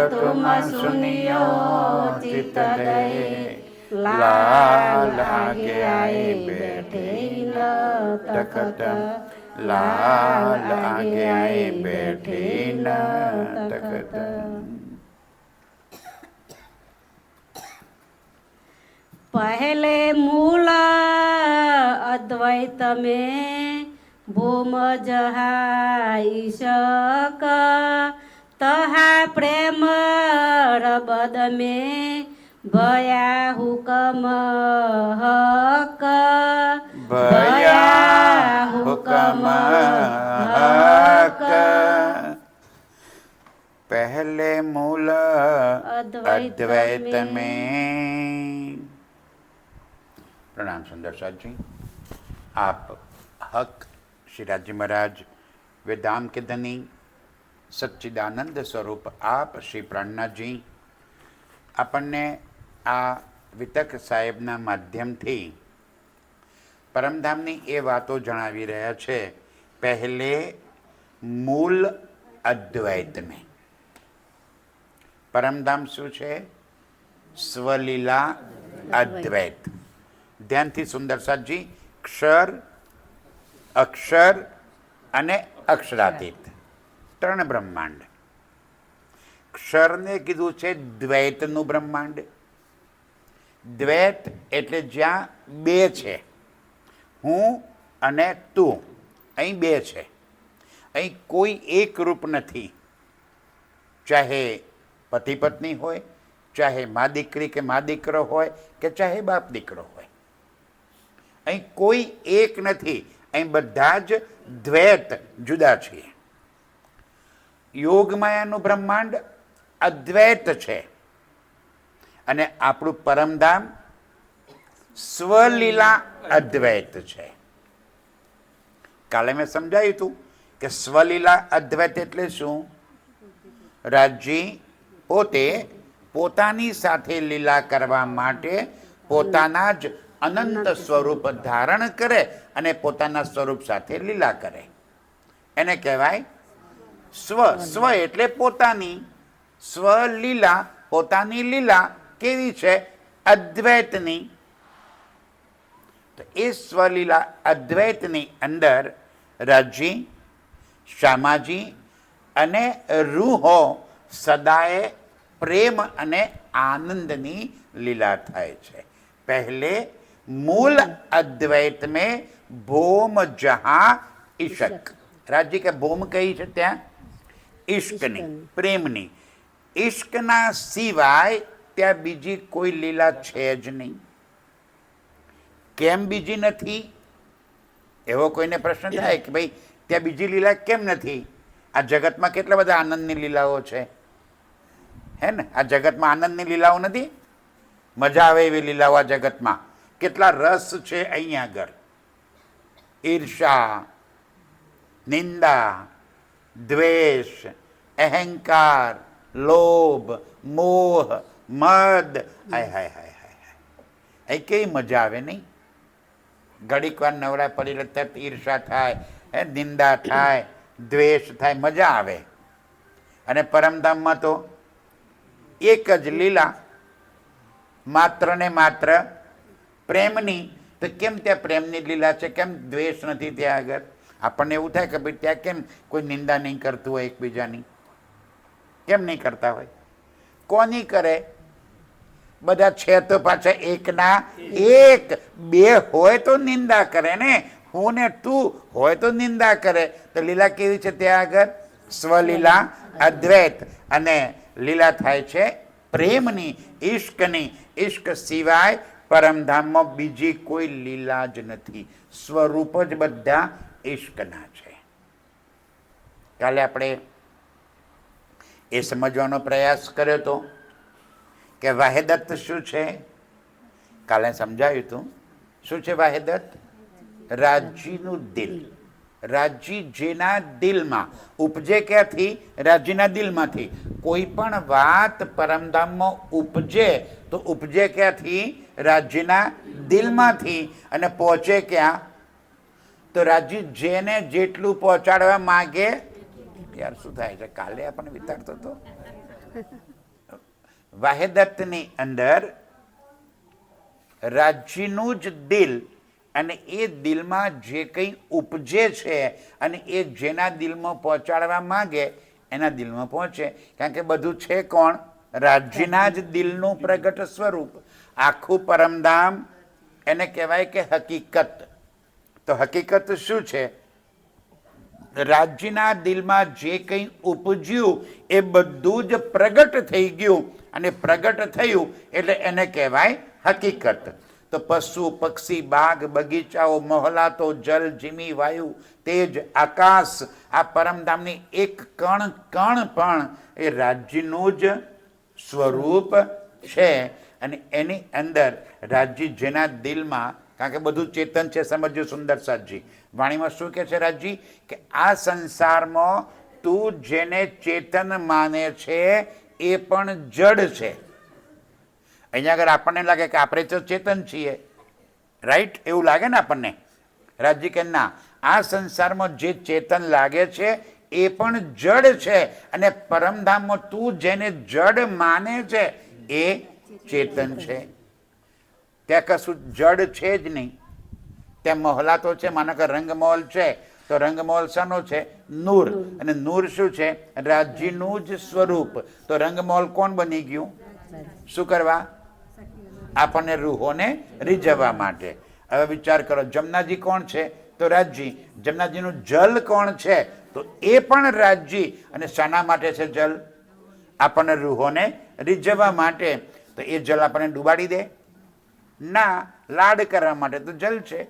तुम सुनियो चित दे, लाल आगे आए बैठे न तखत, लाल आगे आए बैठे न तखत। पहले मूल अद्वैत में भूम जहा ईशक, तहा प्रेम रबद में भया हुकम हक, भया हुकम हक। पहले मूल अद्वैत में। प्रणाम सुंदर साथ जी। आप हक श्री राजी महाराज वेदांत के धनी सच्चिदानंद स्वरूप आप श्री प्राणनाथ जी આપણને આ વિતક સાહેબના માધ્યમથી પરમધામની એ વાતો જણાવી રહ્યા છે। પહેલે મૂળ અદ્વૈત में પરમધામ શું છે? સ્વલીલા અદ્વૈત। ધ્યાનથી સુંદર સાજી, ક્ષર, અક્ષર અને અક્ષરાતીત ત્રણ બ્રહ્માંડ। ક્ષરને કીધું છે દ્વૈતનું બ્રહ્માંડ। દ્વૈત એટલે જ્યાં બે છે, હું અને તું, અહીં બે છે, અહીં કોઈ એક રૂપ નથી। ચાહે પતિ પત્ની હોય, ચાહે મા દીકરી કે મા દીકરો હોય, કે ચાહે બાપ દીકરો હોય, અહીં કોઈ એક નથી, અહીં બધા જ દ્વૈત જુદા છીએ। યોગમાયાનું બ્રહ્માંડ અદ્વૈત છે અને આપણું પરમધામ સ્વલીલા અદ્વૈત છે। કાલે મેં સમજાવ્યું હતું કે સ્વલીલા અદ્વૈત એટલે શું? રાજજી પોતે પોતાની સાથે લીલા કરવા માટે પોતાના જ અનંત સ્વરૂપ ધારણ કરે અને પોતાના સ્વરૂપ સાથે લીલા કરે, એને કહેવાય સ્વ। સ્વ એટલે પોતાની, સ્વલીલા, પોતાની લીલા કેવી છે? અદ્વૈતની। તો એ સ્વલીલા અદ્વૈતની અંદર રાજજી, શ્યામાજી અને રૂહો સદાએ પ્રેમ અને આનંદની લીલા થાય છે। પહેલે मूल अद्वैत में भोम जहां इश्क। राज्य के भोम कही છે ત્યાં ઈશ્કની, પ્રેમની। ઈશ્કના સિવાય ત્યાં બીજી કોઈ લીલા છે જ નહીં। કેમ બીજી નથી? એવો કોઈને પ્રશ્ન થાય કે ભાઈ ત્યાં બીજી લીલા કેમ નથી? આ જગતમાં કેટલા બધા આનંદની લીલાઓ છે, હે ને? આ જગતમાં આનંદની લીલાઓ નથી? મજા આવે એવી લીલાઓ આ જગતમાં કેટલા રસ છે અહીંયા આગળ। ઈર્ષા, નિંદા, દ્વેષ, અહંકાર, લોભ, મોહ, મદ, હાય હાય હાય હાય, એ કેવી મજા આવે નહીં? ઘડીક વાર નવરા પડી તરત ઈર્ષા થાય, નિંદા થાય, દ્વેષ થાય, મજા આવે। અને પરમધામમાં તો એક જ લીલા, માત્ર ને માત્ર પ્રેમની। તો કેમ ત્યાં પ્રેમની લીલા છે, કેમ દ્વેષ નથી ત્યાં આગળ? આપણને એવું થાય કે ભાઈ ત્યાં કેમ કોઈ નિંદા નહીં કરતું હોય એકબીજાની? કેમ નહીં કરતા હોય? કોની કરે? બધા છે તો પાછા એકના એક। બે હોય તો નિંદા કરે ને, હું ને તું હોય તો નિંદા કરે। તો લીલા કેવી છે ત્યાં આગળ? સ્વલીલા અદ્વૈત। અને લીલા થાય છે પ્રેમની, ઈશ્કની। ઈશ્ક સિવાય પરમધામમાં બીજી કોઈ લીલા જ નથી। સ્વરૂપ જ બધા ઈશ્કના છે। કાલે આપણે એ સમજવાનો પ્રયાસ કર્યો હતો કે વાહેદત્ત શું છે? કાલે સમજાવ્યું હતું શું છે વાહેદત્ત? રાજીનું દિલ। રાજી જેના દિલમાં ઉપજે, ક્યાંથી? રાજીના દિલમાંથી। કોઈ પણ વાત પરમધામમાં ઉપજે તો ઉપજે ક્યાંથી? રાજીના દિલમાંથી। અને પહોંચે ક્યાં? તો રાજી જેને જેટલું પહોંચાડવા માગે, યાર શું થાય છે? કાલે આપણને વિચારતો હતો વાહેદત્તની અંદર રાજ્યનું જ દિલ અને એ દિલમાં જે કંઈ ઉપજે છે અને એ જેના દિલમાં પહોંચાડવા માંગે એના દિલમાં પહોંચે. કારણ કે બધું છે કોણ? રાજ્યના જ દિલનું પ્રગટ સ્વરૂપ. આખું પરમધામ એને કહેવાય કે હકીકત. તો હકીકત શું છે? રાજ્યના દિલમાં જે કંઈ ઉપજ્યું એ બધું જ પ્રગટ થઈ ગયું અને પ્રગટ થયું એટલે એને કહેવાય હકીકત. તો પશુ પક્ષી બાગ બગીચાઓ મહોલાતો જલ જીમી વાયુ તેજ આકાશ આ પરમધામની એક કણ કણ પણ એ રાજ્યનું જ સ્વરૂપ છે. અને એની અંદર રાજ્ય જેના દિલમાં, કારણ કે બધું ચેતન છે, સમજ્યો સુંદર સાજી વાણીમાં શું કહે છે રાજજી? કે આ સંસારમાં તું જેને ચેતન માને છે એ પણ જડ છે. અહીંયા આગળ આપણને લાગે કે આપણે તો ચેતન છીએ, રાઈટ? એવું લાગે ને આપણને? રાજજી કે ના, આ સંસારમાં જે ચેતન લાગે છે એ પણ જડ છે અને પરમધામમાં તું જેને જડ માને છે એ ચેતન છે. ત્યાં કશું જડ છે જ નહીં. ત્યાં મહોલાતો છે, માનો કે રંગમહોલ છે તો રંગમહોલ શાનો છે? નૂર. અને નૂર શું છે? રાજ્યનું જ સ્વરૂપ. તો રંગમહોલ કોણ બની ગયું? શું કરવા? આપણને રૂહોને રીઝવવા માટે. હવે વિચાર કરો, જમનાજી કોણ છે? તો રાજ્ય. જમનાજીનું જલ કોણ છે? તો એ પણ રાજ્ય. અને શાના માટે છે જલ? આપણને રૂહોને રીઝવવા માટે. તો એ જલ આપણને ડૂબાડી દે? ના, લાડ કરવા માટે તો જલ છે.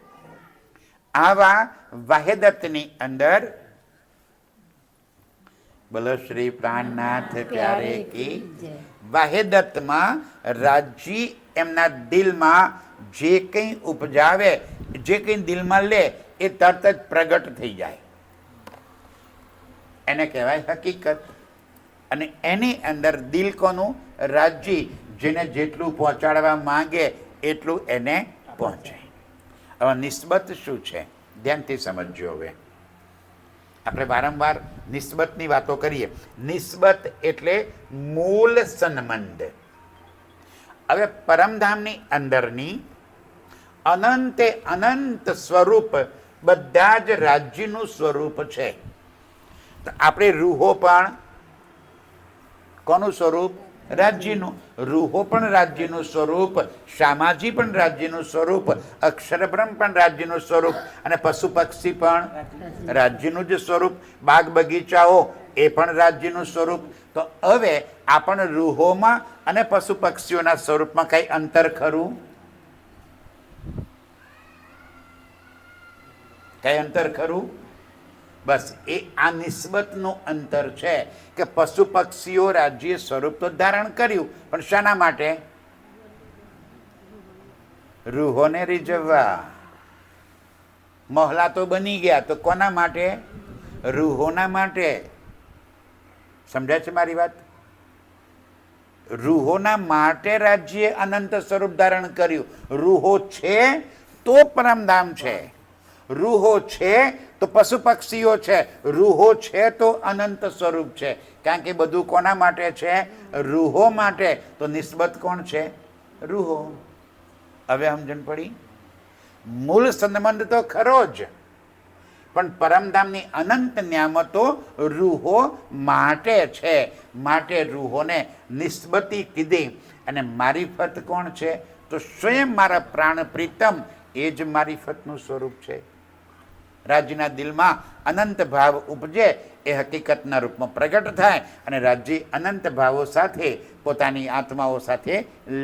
આવા વાહેદત્તની અંદર બોલો શ્રી પ્રાણનાથ પ્યારે કી વાહેદત્તમાં રાજ્ય એમના દિલમાં જે કંઈ ઉપજાવે, જે કંઈ દિલમાં લે એ તરત જ પ્રગટ થઈ જાય. એને કહેવાય હકીકત. અને એની અંદર દિલ કોનું? રાજ્ય. જેને જેટલું પહોંચાડવા માંગે એટલું એને પહોંચે. હવે નિસ્બત શું છે? ધ્યાનથી સમજજો. હવે આપણે વારંવાર નિસ્બતની વાતો કરીએ. નિસ્બત એટલે મૂળ સંબંધ. હવે પરમધામની અંદરની અનંતે અનંત સ્વરૂપ બધા જ રાજ્યનું સ્વરૂપ છે. તો આપણે રૂહો પણ કોનું સ્વરૂપ? રાજ્યનું. રૂહો પણ રાજ્યનું સ્વરૂપ, શામાજી પણ રાજ્યનું સ્વરૂપ, અક્ષરબ્રહ્મ પણ રાજ્યનું સ્વરૂપ અને પશુ પક્ષી પણ રાજ્યનું જ સ્વરૂપ, બાગ બગીચાઓ એ પણ રાજ્યનું સ્વરૂપ. તો હવે આપણ રૂહોમાં અને પશુ પક્ષીઓના સ્વરૂપમાં કઈ અંતર ખરું? કઈ અંતર ખરું? બસ એ આ નિસ્બતનું અંતર છે કે પશુ પક્ષીઓ રાજ્ય સ્વરૂપ તો ધારણ કર્યું, પણ શાના માટે? રૂહોને રીઝવવા. મહોલા તો બની ગયા, તો કોના માટે? રૂહોના માટે. સમજાય છે મારી વાત? રૂહોના માટે રાજ્ય અનંત સ્વરૂપ ધારણ કર્યું. રૂહો છે તો પરમધામ છે, રૂહો છે તો પશુ પક્ષીઓ છે, રૂહો છે તો અનંત સ્વરૂપ છે. કારણ કે બધું કોના માટે છે? રૂહો માટે. તો નિસ્બત કોણ છે? રૂહો. હવે સમજણ પડી? મૂળ સંબંધ તો ખરો જ, પણ પરમધામની અનંત નિયામતો રૂહો માટે છે. માટે રૂહોને નિસ્બતી કીધી. અને મારીફત કોણ છે? તો સ્વયં મારા પ્રાણ પ્રીતમ એ જ મારીફતનું સ્વરૂપ છે. રાજ્યના દિલમાં અનંત ભાવ ઉપજે એ હકીકતના રૂપમાં પ્રગટ થાય અને રાજ્ય અનંત ભાવો સાથે પોતાની આત્માઓ સાથે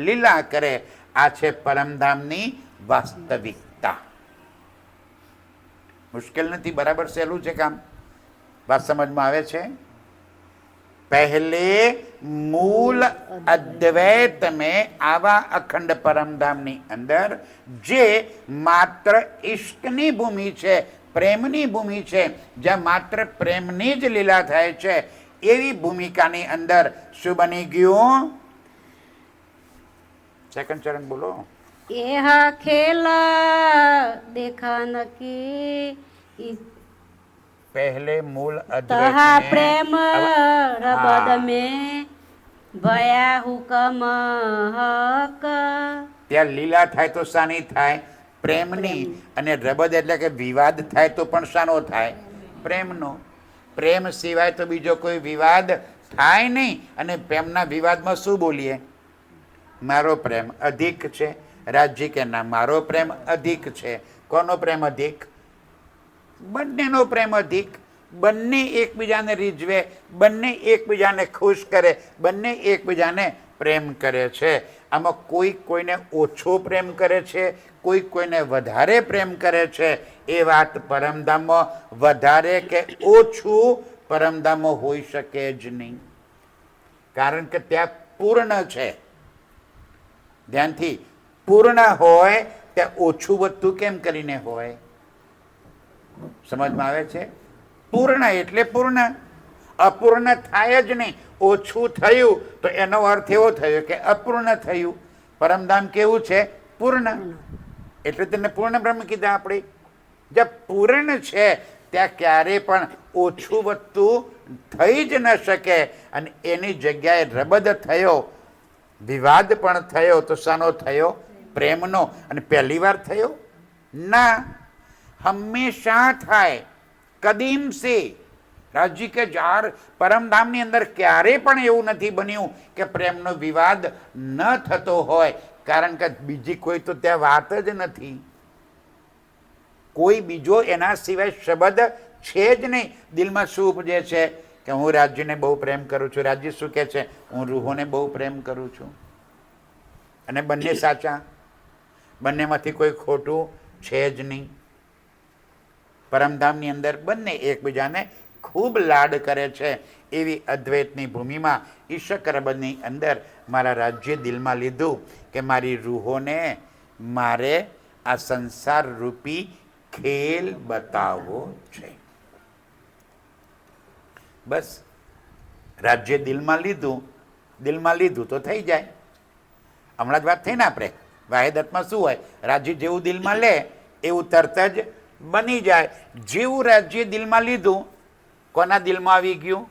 લીલા કરે. આ છે પરમધામની વાસ્તવિકતા. મુશ્કેલ નથી, બરાબર સહેલું છે કામ. વાત સમજમાં આવે છે? પહેલે મૂળ અદ્વૈત में આવા અખંડ પરમધામની અંદર જે માત્ર ઇશ્કની ભૂમિ છે, પ્રેમની ભૂમિ છે, જ્યાં માત્ર પ્રેમની જ લીલા થાય છે, એવી ભૂમિકાની અંદર શું બની ગયું? સેકન્ડ ચરણ બોલો. यह खेल देखन की पहले मूल तहा अद्वैत प्रेम रबद में ભયા હુકમ હક. ત્યાં લીલા થાય તો શાની થાય? પ્રેમની. અને રબદ એટલે કે વિવાદ થાય તો પણ શાનો થાય? પ્રેમનો. પ્રેમ સિવાય તો બીજો કોઈ વિવાદ થાય નહીં. અને પ્રેમના વિવાદમાં શું બોલીએ? મારો પ્રેમ અધિક છે. રાજજી કે ના, મારો પ્રેમ અધિક છે. કોનો પ્રેમ અધિક? બંનેનો પ્રેમ અધિક. બંને એકબીજાને રીઝવે, બંને એકબીજાને ખુશ કરે, બંને એકબીજાને પ્રેમ કરે છે. આમાં કોઈ કોઈને ઓછો પ્રેમ કરે છે, કોઈ કોઈને વધારે પ્રેમ કરે છે. એ વાત પરમધામમાં વધારે કે ઓછું પરમધામમાં હોઈ શકે જ નહીં. કારણ કે ત્યાં પૂર્ણ છે. ધ્યાનથી, પૂર્ણ હોય ત્યાં ઓછું વધતું કેમ કરીને હોય? સમજમાં આવે છે? પૂર્ણ એટલે પૂર્ણ. અપૂર્ણ થાય જ નહીં. ઓછું થયું તો એનો અર્થ એવો થયો કે અપૂર્ણ થયું. પરમધામ કેવું છે? પૂર્ણ. એટલે તેને પૂર્ણ બ્રહ્મ કીધા આપણે. જ્યાં પૂર્ણ છે ત્યાં ક્યારે પણ ઓછું વધતું થઈ જ ન શકે. અને એની જગ્યાએ રબદ થયો, વિવાદ પણ થયો તો શાનો થયો? પ્રેમનો. અને પહેલી વાર થયો? ના, હંમેશા થાય. કદીમ સે રાજજી કે જાર પરમધામની અંદર ક્યારે પણ એવું નથી બન્યું કે પ્રેમનો વિવાદ ન થતો હોય. કારણ કે બીજી કોઈ તો ત્યાં વાત જ નથી. કોઈ બીજો એના સિવાય શબ્દ છે જ નહીં. દિલમાં શું ઉપજે છે કે હું રાજ્યને બહુ પ્રેમ કરું છું. રાજ્ય શું કહે છે? હું રૂહોને બહુ પ્રેમ કરું છું. અને બંને સાચા, બંનેમાંથી કોઈ ખોટું છે જ નહીં. પરમધામની અંદર બંને એકબીજાને ખૂબ લાડ કરે છે. એવી અદ્વૈતની ભૂમિમાં ઈશકરબની અંદર મારા રાજ્ય દિલમાં લીધું કે મારી રૂહોને મારે આ સંસાર રૂપી ખેલ બતાવવો છે. બસ રાજ્ય દિલમાં લીધું તો થઈ જાય. હમણાં જ વાત થઈ ને આપણે વાહિદતમાં શું હોય? રાજ્ય જેવું દિલમાં લે એવું તરત જ બની જાય. જેવું રાજ્ય દિલમાં લીધું, કોના દિલમાં આવી ગયું?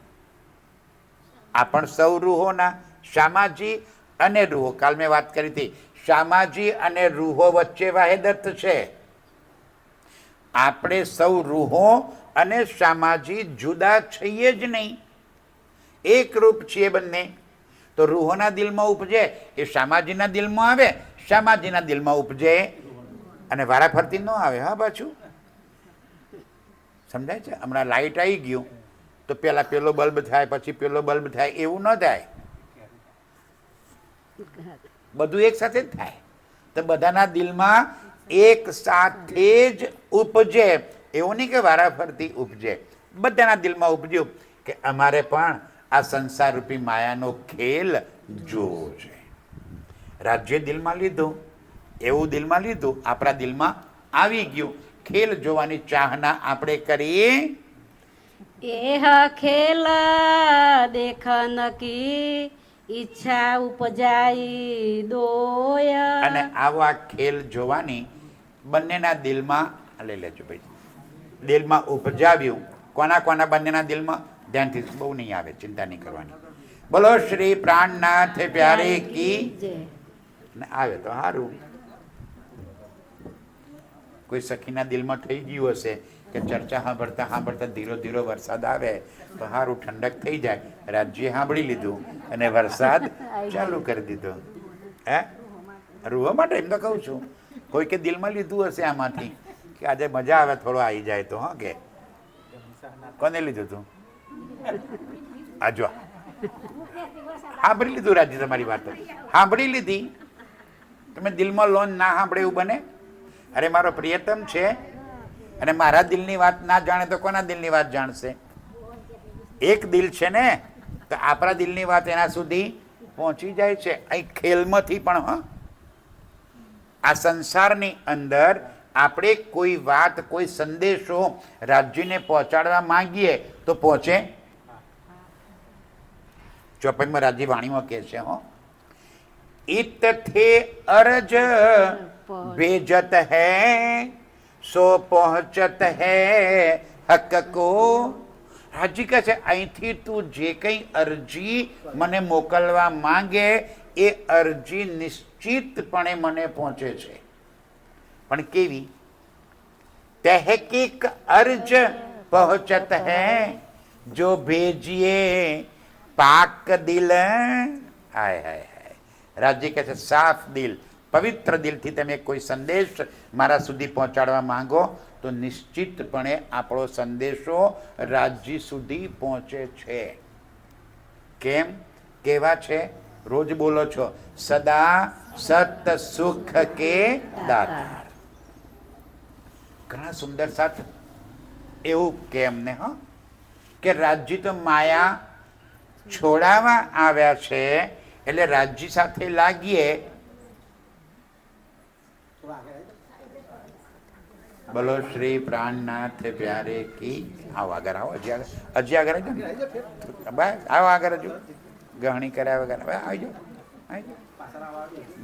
આપણ સૌ રૂહોના. શામાજી અને રૂહો. કાલ મેં વાત કરી હતી, શામાજી અને રૂહો વચ્ચે વાહિદત છે. આપણે સૌ રૂહો અને શામાજી જુદા છીએ જ નહીં, એક રૂપ છીએ બંને. તો રૂહોના દિલમાં ઉપજે એ શામાજીના દિલમાં આવે, શામાજીના દિલમાં ઉપજે અને વારાફરતી ન આવે. હા, પાછું સમજાય છે? હમણાં લાઇટ આવી ગયું તો પહેલાં પેલો બલ્બ થાય, પછી પેલો બલ્બ થાય, એવું ન થાય. બધું એક સાથે જ થાય. તો બધાના દિલમાં એક સાથે જ ઉપજે. એવું નહીં કે વારાફરતી ઉપજે. બધાના દિલમાં ઉપજ્યું કે અમારે પણ આ સંસાર રૂપી માયાનો ખેલ જોવો છે. રાજ્ય દિલમાં લીધું, એવું દિલમાં લીધું, આપણા દિલમાં આવી ગયું. ખેલ જોવાની ચાહના આપણે કરીએ. એહ ખેલ દેખ નકી ઈચ્છા ઉપજાઈ દોય. અને આવા ખેલ જોવાની બંનેના દિલમાં લઈ લેજો ભાઈ, દિલમાં ઉપજાવ્યું. કોના કોના બંનેના દિલમાં? ધ્યાનથી, બહુ નહીં આવે, ચિંતા નહીં કરવાની. બોલો શ્રી પ્રાણનાથ પ્યારે કી. આવે તો સારું. કોઈ સખીના દિલમાં થઈ ગયું હશે કે ચર્ચા સાંભળતા સાંભળતા ધીરો ધીરો વરસાદ આવે તો સારું, ઠંડક થઈ જાય. રાજ્ય સાંભળી લીધું અને વરસાદ ચાલુ કરી દીધો. હે, રૂવા માટે એમ તો કહું છું. કોઈ કે દિલમાં લીધું હશે આમાંથી કે આજે મજા આવે, થોડો આવી જાય તો. હા, કે કોને લીધું તું? આજો સાંભળી લીધું રાજ્ય, તમારી વાત સાંભળી લીધી. તમે દિલમાં લોન ના સાંભળે એવું બને? અરે મારો પ્રિયતમ છે અને મારા દિલની વાત ના જાણે તો કોના દિલની વાત જાણશે? એક દિલ છે ને, તો આપણા દિલની વાત એના સુધી પહોંચી જાય છે. અહીં ખેલમાંથી પણ. હા, આ સંસારની અંદર આપણે કોઈ વાત, કોઈ સંદેશો રાજ્યને પહોંચાડવા માંગીએ તો પહોંચે. ચોપાઈમાં રાજ્ય વાણીમાં કહે છે, હો, इत थे अरज भेजत है सो पहुंचत है हक को, રાજી કહે છે અહીંથી તું જે કંઈ અરજી મને મોકલવા માંગે એ અરજી નિશ્ચિતપણે મને પહોંચે છે. પણ કેવી? તહેકીક અર્જ પહોંચત હૈ જો ભેજીએ પાક દિલ. હાય હાય હાય. રાજી કહે છે સાફ દિલ, પવિત્ર દિલથી તમે કોઈ સંદેશ મારા સુધી પહોંચાડવા માંગો તો નિશ્ચિતપણે આપણો સંદેશો રાજ્ય સુધી પહોંચે છે. કેમ? કેવા છે? રોજ બોલો છો સદા સત સુખ કે દાતા. ઘણા સુંદર સાથ એવું કે એમને કે રાજ્ય તો માયા છોડાવવા આવ્યા છે એટલે રાજ્ય સાથે લાગીએ. બોલો શ્રી પ્રાણનાથ પ્યારે કી. આવો આગળ આવો, હજી આગળ આવજો ને. બસ આવો આગળ હજુ ગહણી કર્યા વગર આવજો.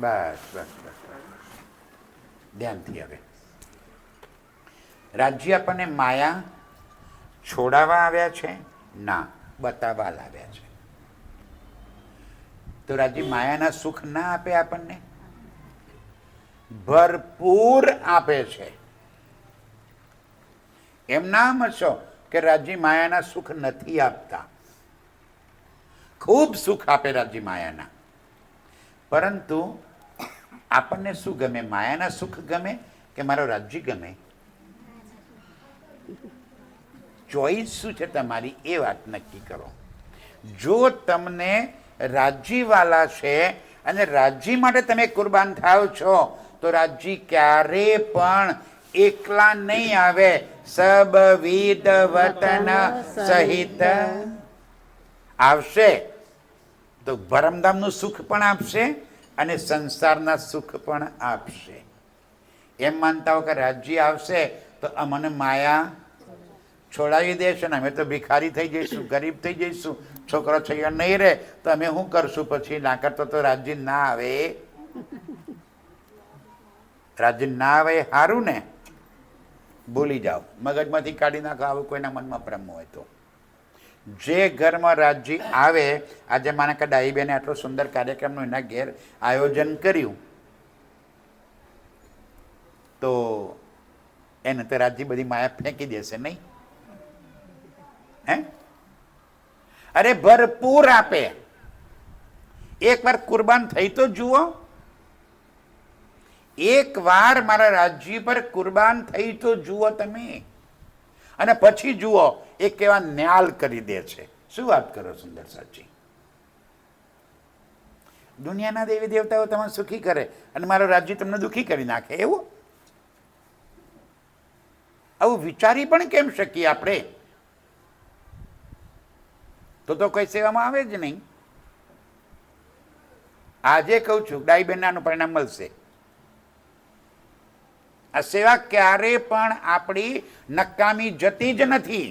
બસ બસ બસ ધ્યાનથી. હવે રાજ્ય આપણને માયા છોડાવવા આવ્યા છે? ના, બતાવવા લાવ્યા છે. તો રાજ્ય માયાના સુખ ના આપે આપણને, ભરપૂર આપે છે. એમ ના સમજો કે રાજ્ય માયાના સુખ નથી આપતા. ખૂબ સુખ આપે રાજ્ય માયાના. પરંતુ આપણને શું ગમે? માયાના સુખ ગમે કે મારો રાજ્ય ગમે? ચોઈસ શું છે તમારી એ વાત નક્કી કરો. જો તમને રાજ્યવાલા છે અને રાજ્ય માટે તમે કુરબાન થાવ છો તો રાજ્ય ક્યારે પણ એકલા નહીં આવે. સબ વિદ વતન સહિત આવશે તો ભરમધામનું સુખ પણ આપશે અને સંસારના સુખ પણ આપશે. એમ માનતા હો કે રાજ્ય આવશે તો અમને માયા છોડાવી દેશે ને અમે તો ભિખારી થઈ જઈશું, ગરીબ થઈ જઈશું, છોકરો છૈયા નહીં રહે તો અમે શું કરશું પછી? ના કરતો તો રાજ્ય ના આવે. રાજ્ય ના આવે સારું ને, ભૂલી જાઓ, મગજમાંથી કાઢી નાખો. આવું કોઈના મનમાં ભ્રમ હોય તો. જે ઘરમાં રાજ્ય આવે, આજે માને કે ડાહીબેને આટલો સુંદર કાર્યક્રમનું એના ઘેર આયોજન કર્યું તો એને તો રાજ્ય બધી માયા ફેંકી દેશે નહીં? હે? અરે ભરપૂર આપે. એકવાર કુરબાન થઈ તો જુઓ. એકવાર મારા રાજ્ય પર કુરબાન થઈ તો જુઓ તમે, અને પછી જુઓ એ કેવા ન્યાલ કરી દે છે. શું વાત કરો સુંદર સાચી. દુનિયાના દેવી દેવતાઓ તમને સુખી કરે અને મારો રાજ્ય તમને દુઃખી કરી નાખે, એવું? આવું વિચારી પણ કેમ શકીએ આપણે? તો કોઈ સેવામાં આવે જ નહીં. આજે કહું છું ડાઈબેન આનું પરિણામ મળશે. આ સેવા ક્યારે પણ આપણી નકામી જતી જ નથી.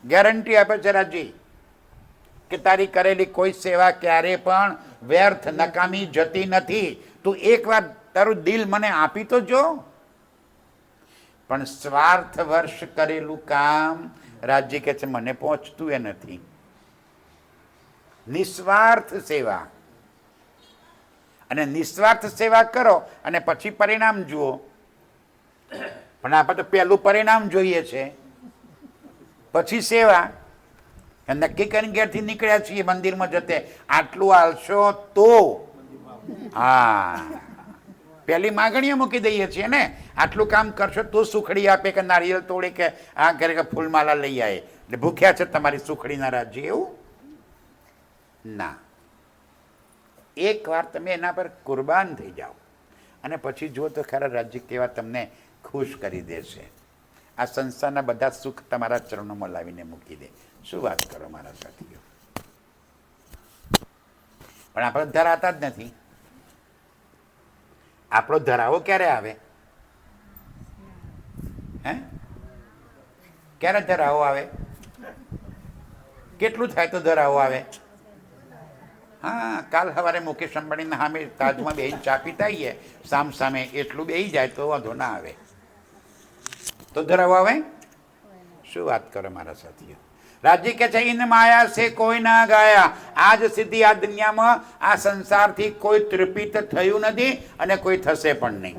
ગેરંટી આપે છે રાજ્ય કે તારી કરેલી કોઈ સેવા ક્યારે પણ વ્યર્થ નકામી જતી નથી. તું એકવાર તારું દિલ મને આપી તો જો. પણ સ્વાર્થ વર્ષ કરેલું કામ રાજ્ય કે છે મને પહોંચતું એ નથી. નિસ્વાર્થ સેવા, અને નિસ્વાર્થ સેવા કરો અને પછી પરિણામ જુઓ. પણ આપણે તો પહેલું પરિણામ જોઈએ છે, પછી સેવા. નક્કી કરીને ઘેરથી નીકળ્યા છીએ મંદિરમાં જતે, આટલું હાલશો તો. હા, પહેલી માગણીઓ મૂકી દઈએ છીએ ને, આટલું કામ કરશો તો સુખડી આપે કે નારિયેળ તોડે કે આ કરે કે ફૂલમાલા લઈ આવે. એટલે ભૂખ્યા છે તમારી સુખડીના રાજ્ય, એવું ના. એકવાર તમે એના પર કુરબાન થઈ જાઓ અને પછી જો તો ખરા રાજ્ય કેવા તમને ખુશ કરી દેશે. આ સંસારના બધા સુખ તમારા ચરણોમાં લાવીને મૂકી દે. શું વાત કરો મારા સાથીઓ. પણ આપણે ધરાતા જ નથી. આપણો ધરાવો ક્યારે આવે? હે? ક્યારે ધરાવો આવે? કેટલું થાય તો ધરાવો આવે? હા, કાલ સવારે મુકેશ અંબાણીના સામે તાજમાં બેહીને ચા પીતા આવીએ સામ સામે, એટલું બેહી જાય તો વાંધો ના આવે. તો ધરાવો આવે? શું વાત કરો મારા સાથીઓ. રાજી કે છે ઇન માયા સે કોઈ ના ગાયા. આજ સુધી આ દુનિયામાં આ સંસારથી કોઈ તૃપિત થયું નથી અને કોઈ થશે પણ નહીં.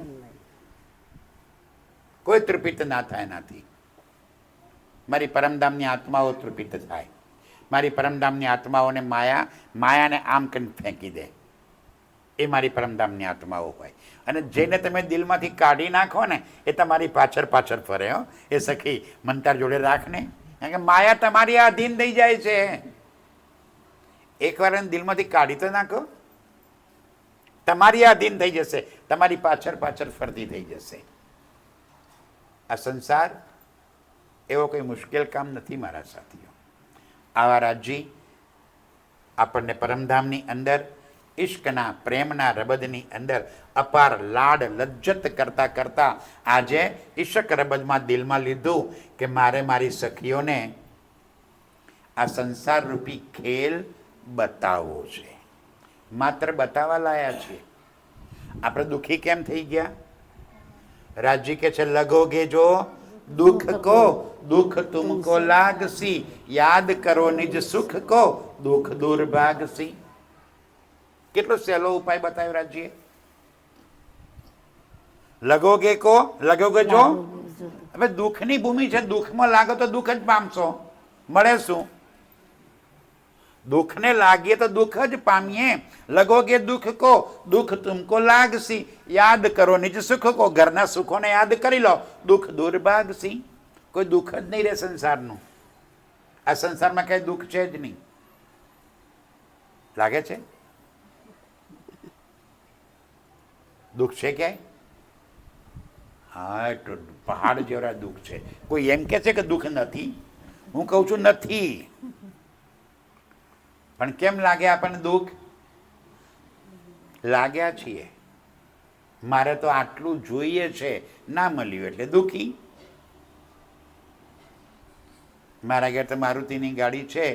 કોઈ તૃપિત ના થાય નથી. મારી પરમધામની આત્માઓ તૃપિત થાય. મારી પરમધામની આત્માઓને માયાને આમ કરીને ફેંકી દે. એ મારી પરમધામની આત્માઓ હોય. અને જેને તમે દિલમાંથી કાઢી નાખો ને એ તમારી પાછળ પાછળ ફરે. હો એ સખી મંતર જોડે રાખને, કારણ કે માયા તમારી આધીન થઈ જાય છે. એકવાર એને દિલમાંથી કાઢી તો નાખો, તમારી આધીન થઈ જશે, તમારી પાછળ પાછળ ફરતી થઈ જશે. આ સંસાર એવો કોઈ મુશ્કેલ કામ નથી મારા સાથીઓ. આવા રાજી આપણને પરમધામની અંદર ઇશ્કના પ્રેમના રબદની અંદર અપાર લાડ લજ્જત કરતા કરતા આજે ઈશક રબદમાં દિલમાં લીધું કે મારે મારી સખીઓને આ સંસાર રૂપી ખેલ બતાવવો છે. માત્ર બતાવવા લાયા છે. આપણે દુઃખી કેમ થઈ ગયા? રાજી કે છે લગોગે જો દુઃખ કો દુઃખ તુમકો લાગસી, યાદ કરો નિજ સુખ કો દુઃખ દૂર ભાગસી. કેટલો સહેલો ઉપાય બતાવ્યો રાજીએ. લગોગે કો લગોગે જો. હવે દુઃખની ભૂમિ છે, દુઃખમાં લાગો તો દુઃખ જ પામશો. મળે શું? દુઃખને લાગીએ તો દુઃખ જ પામીએ. લગોગે દુઃખ કો દુઃખ તુમકો લાગસી, યાદ કરો નિજ સુખ કો. ઘરના સુખોને યાદ કરી લો, દુઃખ દૂર ભાગસી. કોઈ દુઃખ જ નહીં રહે સંસારનું. આ સંસારમાં કઈ દુઃખ છે જ નહીં. લાગે છે દુઃખ છે ક્યાંય? હા, એટલું પહાડ જેવડા દુઃખ છે. કોઈ એમ કે છે કે દુઃખ નથી? હું કહું છું નથી. પણ કેમ લાગે આપણને દુઃખ? લાગ્યા છીએ. મારે તો આટલું જોઈએ છે, ના મળ્યું એટલે દુઃખી. મારા ઘેર તો મારુતિની ગાડી છે,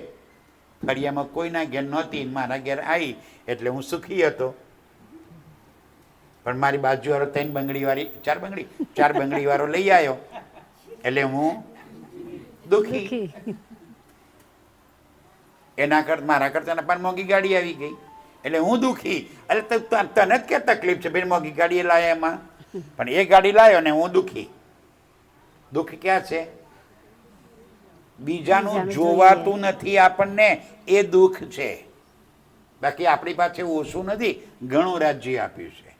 ફળિયામાં કોઈના ઘેર નહોતી, મારા ઘેર આવી એટલે હું સુખી હતો. પણ મારી બાજુવાળો 3 બંગડી વાળી 4 બંગડી વાળો લઈ આવ્યો એટલે હું દુઃખી. એના કરતા મારા કરતા પણ મોંઘી ગાડી આવી ગઈ એટલે હું દુઃખી. એટલે તને જ કે તકલીફ છે ભાઈ, મોંઘી ગાડી લાયા એમાં, પણ એ ગાડી લાવ્યો ને હું દુઃખી. દુઃખ ક્યાં છે? બીજાનું જોવાતું નથી આપણને, એ દુઃખ છે. બાકી આપણી પાસે ઓછું નથી, ઘણું રાજ્ય આપ્યું છે.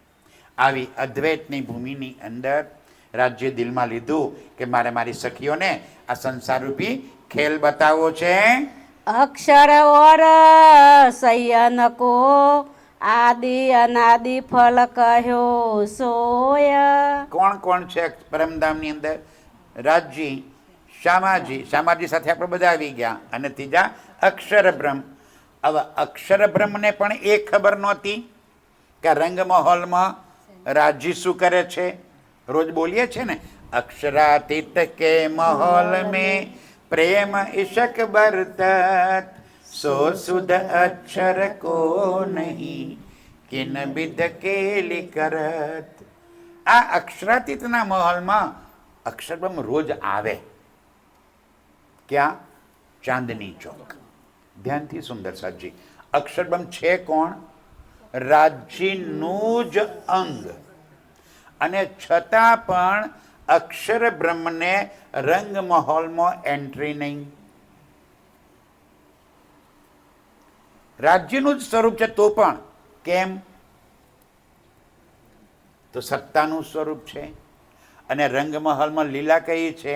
આવી અદ્વૈતની ભૂમિની અંદર રાજ્ય દિલમાં લીધું કે મારે મારી સખીઓને આ સંસાર રૂપી ખેલ બતાવવો છે. અક્ષર ઓર શયન કો આદિ અનાદિ ફલ કહ્યો સોય. કોણ કોણ છે પરમધામની અંદર? રાજજી, શામાજી સાથે આપણે બધા આવી ગયા. અને ત્રીજા અક્ષર બ્રહ્મ. હવે અક્ષર બ્રહ્મને પણ એ ખબર નહોતી કે રંગ મહોલમાં રાજી શું કરે છે. રોજ બોલીએ છે ને, અક્ષરાતીત કે માહોલ में प्रेम इशक बरतत, सो सुध अक्षर को नहीं किन बिद केली करत. આ અક્ષરાતીતના માહોલમાં અક્ષરબ્રહ્મ રોજ આવે. ક્યાં? ચાંદની ચોક. ધ્યાનથી સુંદર સાજી. અક્ષરબ્રહ્મ છે કોણ? રાજ્યનું જ અંગ. અને છતાં પણ અક્ષર બ્રહ્મને રંગ મહોલમાં એન્ટ્રી નહીં. રાજ્યનું જ સ્વરૂપ છે તો પણ કેમ? તો સત્તાનું સ્વરૂપ છે. અને રંગમહલમાં લીલા કઈ છે?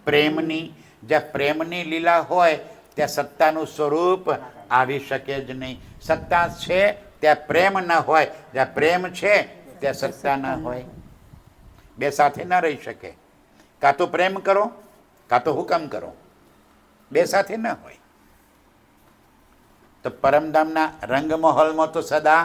પ્રેમની. જ્યાં પ્રેમની લીલા હોય ત્યાં સત્તાનું સ્વરૂપ આવી શકે જ નહીં. સત્તા છે ત્યાં પ્રેમ ન હોય, જ્યાં પ્રેમ છે ત્યાં સત્તા ન હોય. બે સાથે ન રહી શકે. કાં તો પ્રેમ કરો કાં તો હુકમ કરો, બે સાથે ન હોય. તો પરમધામના રંગમહોલમાં તો સદા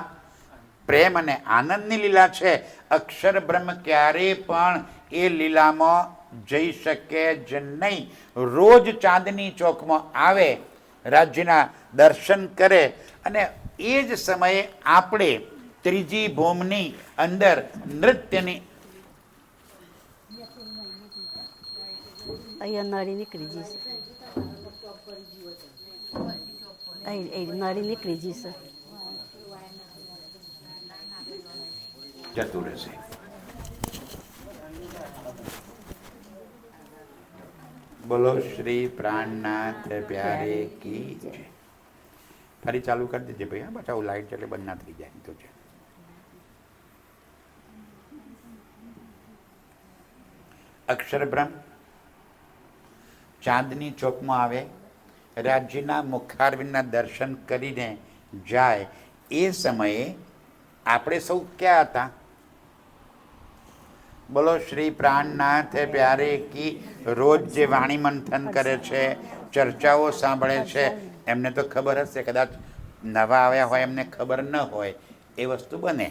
પ્રેમ અને આનંદની લીલા છે. અક્ષર બ્રહ્મ ક્યારેય પણ એ લીલામાં જઈ શકે જ નહીં. રોજ ચાંદની ચોકમાં આવે, રાજ્યના દર્શન કરે, અને એ જ સમયે આપણે ત્રીજી ભૂમની અંદર નૃત્યની અહીંયા નળી નીકળી જશે. નળી નીકળી જશે. જતું રહેશે. બોલો શ્રી પ્રાણનાથ પ્યારે કી જય. ફરી ચાલુ કરી દેજે ભાઈ. હા પાછા લાઈટ એટલે બંધ ના થઈ જાય તો છે. અક્ષરબ્રહ્મ ચાંદની ચોકમાં આવે, રાજ્યના મુખારવિંદના દર્શન કરીને જાય. એ સમયે આપણે સૌ ક્યાં હતા? બોલો શ્રી પ્રાણનાથ પ્યારે કી. રોજ જે વાણી મંથન કરે છે, ચર્ચાઓ સાંભળે છે, એમને તો ખબર હશે. કદાચ નવા આવ્યા હોય એમને ખબર ન હોય એ વસ્તુ બને.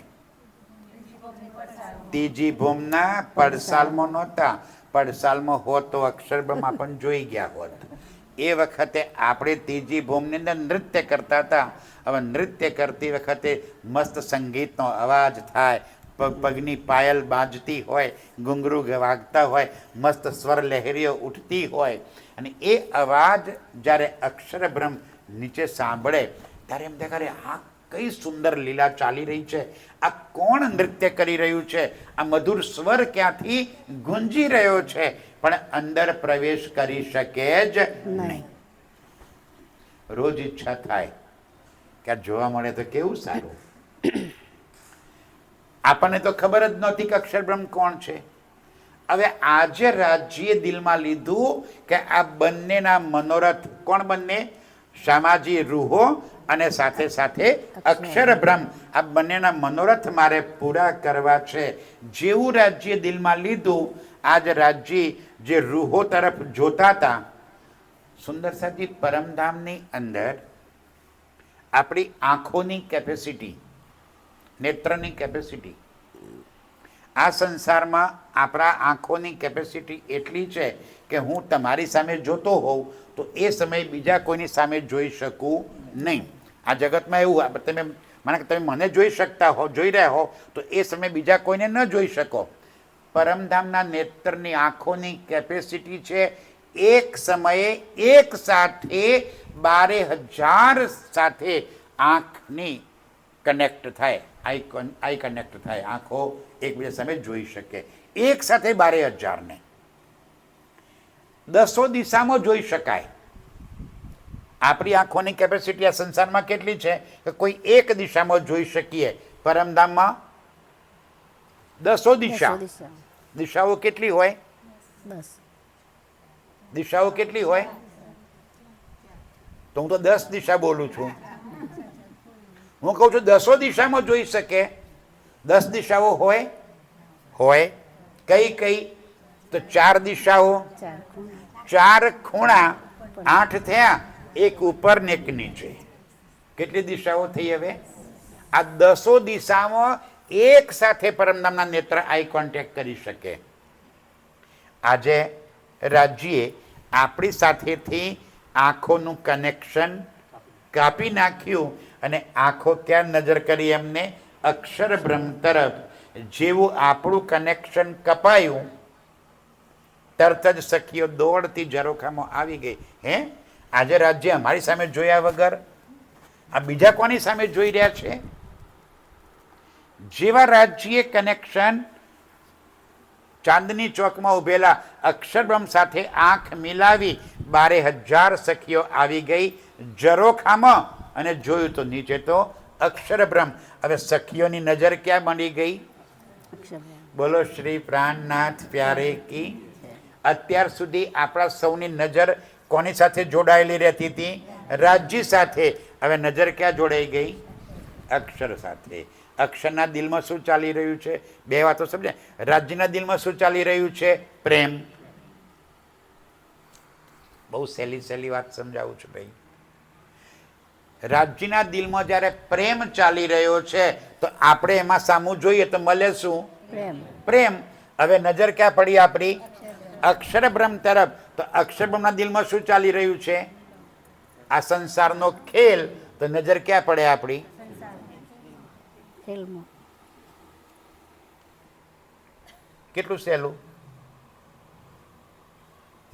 ત્રીજી ભૂમના પડસાલમાં નહોતા. પડસાલમાં હોત તો અક્ષરબ્રહ્મ આપણને જોઈ ગયા હોત. એ વખતે આપણે ત્રીજી ભૂમની અંદર નૃત્ય કરતા હતા. હવે નૃત્ય કરતી વખતે મસ્ત સંગીતનો અવાજ થાય, પગની પાયલ બાજતી હોય, ઘૂંઘરું વાગતા હોય, મસ્ત સ્વર લહેરીઓ ઉઠતી હોય, અને એ અવાજ જ્યારે અક્ષરબ્રહ્મ નીચે સાંભળે ત્યારે એમ દેખાડે આ કઈ સુંદર લીલા ચાલી રહી છે, આ કોણ નૃત્ય કરી રહ્યું છે, આ મધુર સ્વર ક્યાંથી ગુંજી રહ્યો છે, પણ અંદર પ્રવેશ કરી શકે જ નહીં. રોજ ઈચ્છા થાય કે આ જોવા મળે તો કેવું સારું. આપણને તો ખબર જ નહોતી કે અક્ષરબ્રહ્મ કોણ છે. હવે આજે રાજ્યે દિલમાં લીધું કે આ બંનેના મનોરથ, કોણ બંને? શામાજી રૂહો અને સાથે સાથે અક્ષરબ્રહ્મ, આ બંનેના મનોરથ મારે પૂરા કરવા છે. જેવું રાજ્ય દિલમાં લીધું, આજ રાજ્ય જે રૂહો તરફ જોતા હતા, સુંદરસાજી પરમધામની અંદર આપણી આંખોની કેપેસિટી, નેત્રની કેપેસિટી, આ સંસારમાં આપણા આંખોની કેપેસિટી એટલી છે કે હું તમારી સામે જોતો હોઉં તો એ સમયે બીજા કોઈની સામે જોઈ શકું નહીં. આ જગતમાં એવું, તમે માનો કે તમે મને જોઈ શકતા હો, જોઈ રહ્યા હો, તો એ સમયે બીજા કોઈને ન જોઈ શકો. પરમધામના નેત્રની આંખોની કેપેસિટી છે એક સમયે એક સાથે 12,000 સાથે આંખની કનેક્ટ થાય, આઈ કનેક્ટ થાય, આંખો એકબીજા સામે જોઈ શકે. એક સાથે 12,000 ને 10 દિશામાં જોઈ શકાય. આપણી આંખોની કેપેસિટી આ સંસારમાં કેટલી છે કે કોઈ એક દિશામાં જોઈ શકીએ. પરમધામમાં 10 દિશા. દિશાઓ કેટલી હોય? 10 દિશાઓ કેટલી હોય? તો હું તો 10 દિશા બોલું છું. હું કહું છું 10 દિશામાં જોઈ શકે. 10 દિશાઓ હોય? હોય. કઈ કઈ? તો 4 દિશાઓ, 4 ખૂણા, 8 થયા, એક ઉપર ને એક નીચે. કેટલી દિશાઓ થઈ હવે? આ 10 દિશામાં એક સાથે પરમધામના નેત્ર આઈ કોન્ટેક્ટ કરી શકે. આજે રાજ્યે આપણી સાથેથી આંખોનું કનેક્શન કાપી નાખ્યું અને આંખો ક્યાં નજર કરી એમને? અક્ષરબ્રહ્મ તરફ. જેવું આપણું કનેક્શન કપાયું, તરત જ સખીઓ દોડતી ઝરોખામાં આવી ગઈ. હે, આજે રાજ્ય અમારી સામે જોયા વગર આ બીજા કોની સામે જોઈ રહ્યા છે? જેવા રાજ્ય કનેક્શન ચાંદની ચોકમાં ઉભેલા અક્ષરબ્રહ્મ સાથે આંખ મિલાવી 12,000 સખીઓ આવી ગઈ ઝરોખામાં, અને જોયું તો નીચે તો અક્ષરબ્રહ્મ. હવે સખીઓની નજર ક્યાં બની ગઈ? બોલો શ્રી પ્રાણનાથ પ્યારે કી. અત્યાર સુધી આપણા સૌની નજર કોની સાથે જોડાયેલી રહેતી હતી? રાજ્ય સાથે. હવે નજર ક્યાં જોડાઈ ગઈ? અક્ષર સાથે. અક્ષરના દિલમાં શું ચાલી રહ્યું છે? બે વાતો સમજે. રાજ્યના દિલમાં શું ચાલી રહ્યું છે? પ્રેમ. બહુ સહેલી સહેલી વાત સમજાવું છું ભાઈ. રાજ્યના દિલમાં જ્યારે પ્રેમ ચાલી રહ્યો છે તો આપણે એમાં સામું જોઈએ તો મળે શું? પ્રેમ. હવે નજર ક્યાં પડી આપણી? અક્ષરબ્રહ્મ તરફ. તો અક્ષરબ્રહ્મના દિલમાં શું ચાલી રહ્યું છે? આ સંસારનો ખેલ. તો નજર ક્યાં પડે આપણી? કેટલું સહેલું.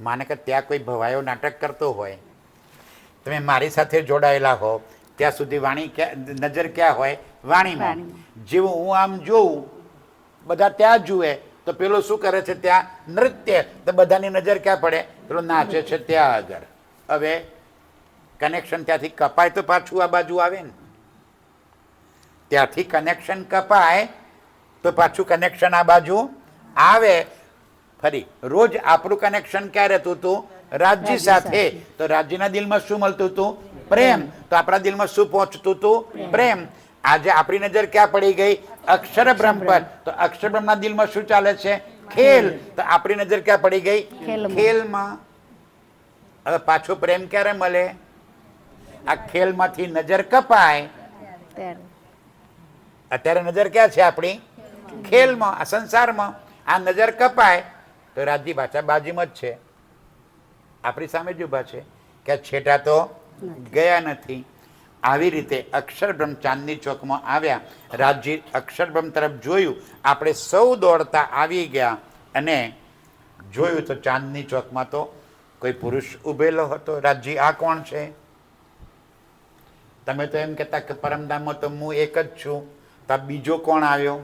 માને કે ત્યાં કોઈ ભવાયો નાટક કરતો હોય, તમે મારી સાથે જોડાયેલા હો ત્યાં સુધી નજર ક્યાં હોય? વાણીમાં. જેવું હું આમ જોઉં, બધા ત્યાં જુએ, તો પેલો શું કરે છે? ત્યાં નૃત્ય, તો બધાની નજર ક્યાં પડે? પેલો નાચે છે ત્યાં આગળ. હવે કનેક્શન ત્યાંથી કપાય તો પાછું આ બાજુ આવે ને. ત્યાંથી કનેક્શન કપાય તો પાછું કનેક્શન આ બાજુ આવે. ફરી રોજ આપણું કનેક્શન ક્યાં રહેતું હતું? રાજ્ય સાથે. તો રાજ્યના દિલમાં શું મળતું હતું? પ્રેમ. તો આપણા દિલમાં શું પહોંચતું હતું? પ્રેમ. આજે આપણી નજર ક્યાં પડી ગઈ? અક્ષરબ્રહ્મ પર. તો અક્ષરબ્રહ્મના દિલમાં શું ચાલે છે? ખેલ. તો આપણી નજર ક્યાં પડી ગઈ? ખેલમાં. હવે પાછો પ્રેમ ક્યારે મળે? આ ખેલમાંથી નજર કપાય. અત્યારે નજર ક્યાં છે આપણી? ખેલમાં, આ સંસારમાં. આ નજર કપાય તો રાજ્ય પાછા બાજુમાં જ છે, આપણી સામે જ ઊભા છે, કે છેટા તો ગયા નથી. આવી રીતે અક્ષરબ્રહ્મ ચાંદની ચોકમાં આવ્યા. રાજ્ય અક્ષરબ્રહ્મ તરફ જોયું. આપણે સૌ દોડતા આવી ગયા અને જોયું તો ચાંદની ચોકમાં તો કોઈ પુરુષ ઉભેલો હતો. રાજ્ય આ કોણ છે? તમે તો એમ કહેતા કે પરમધામમાં તો હું એક જ છું, તો બીજો કોણ આવ્યો?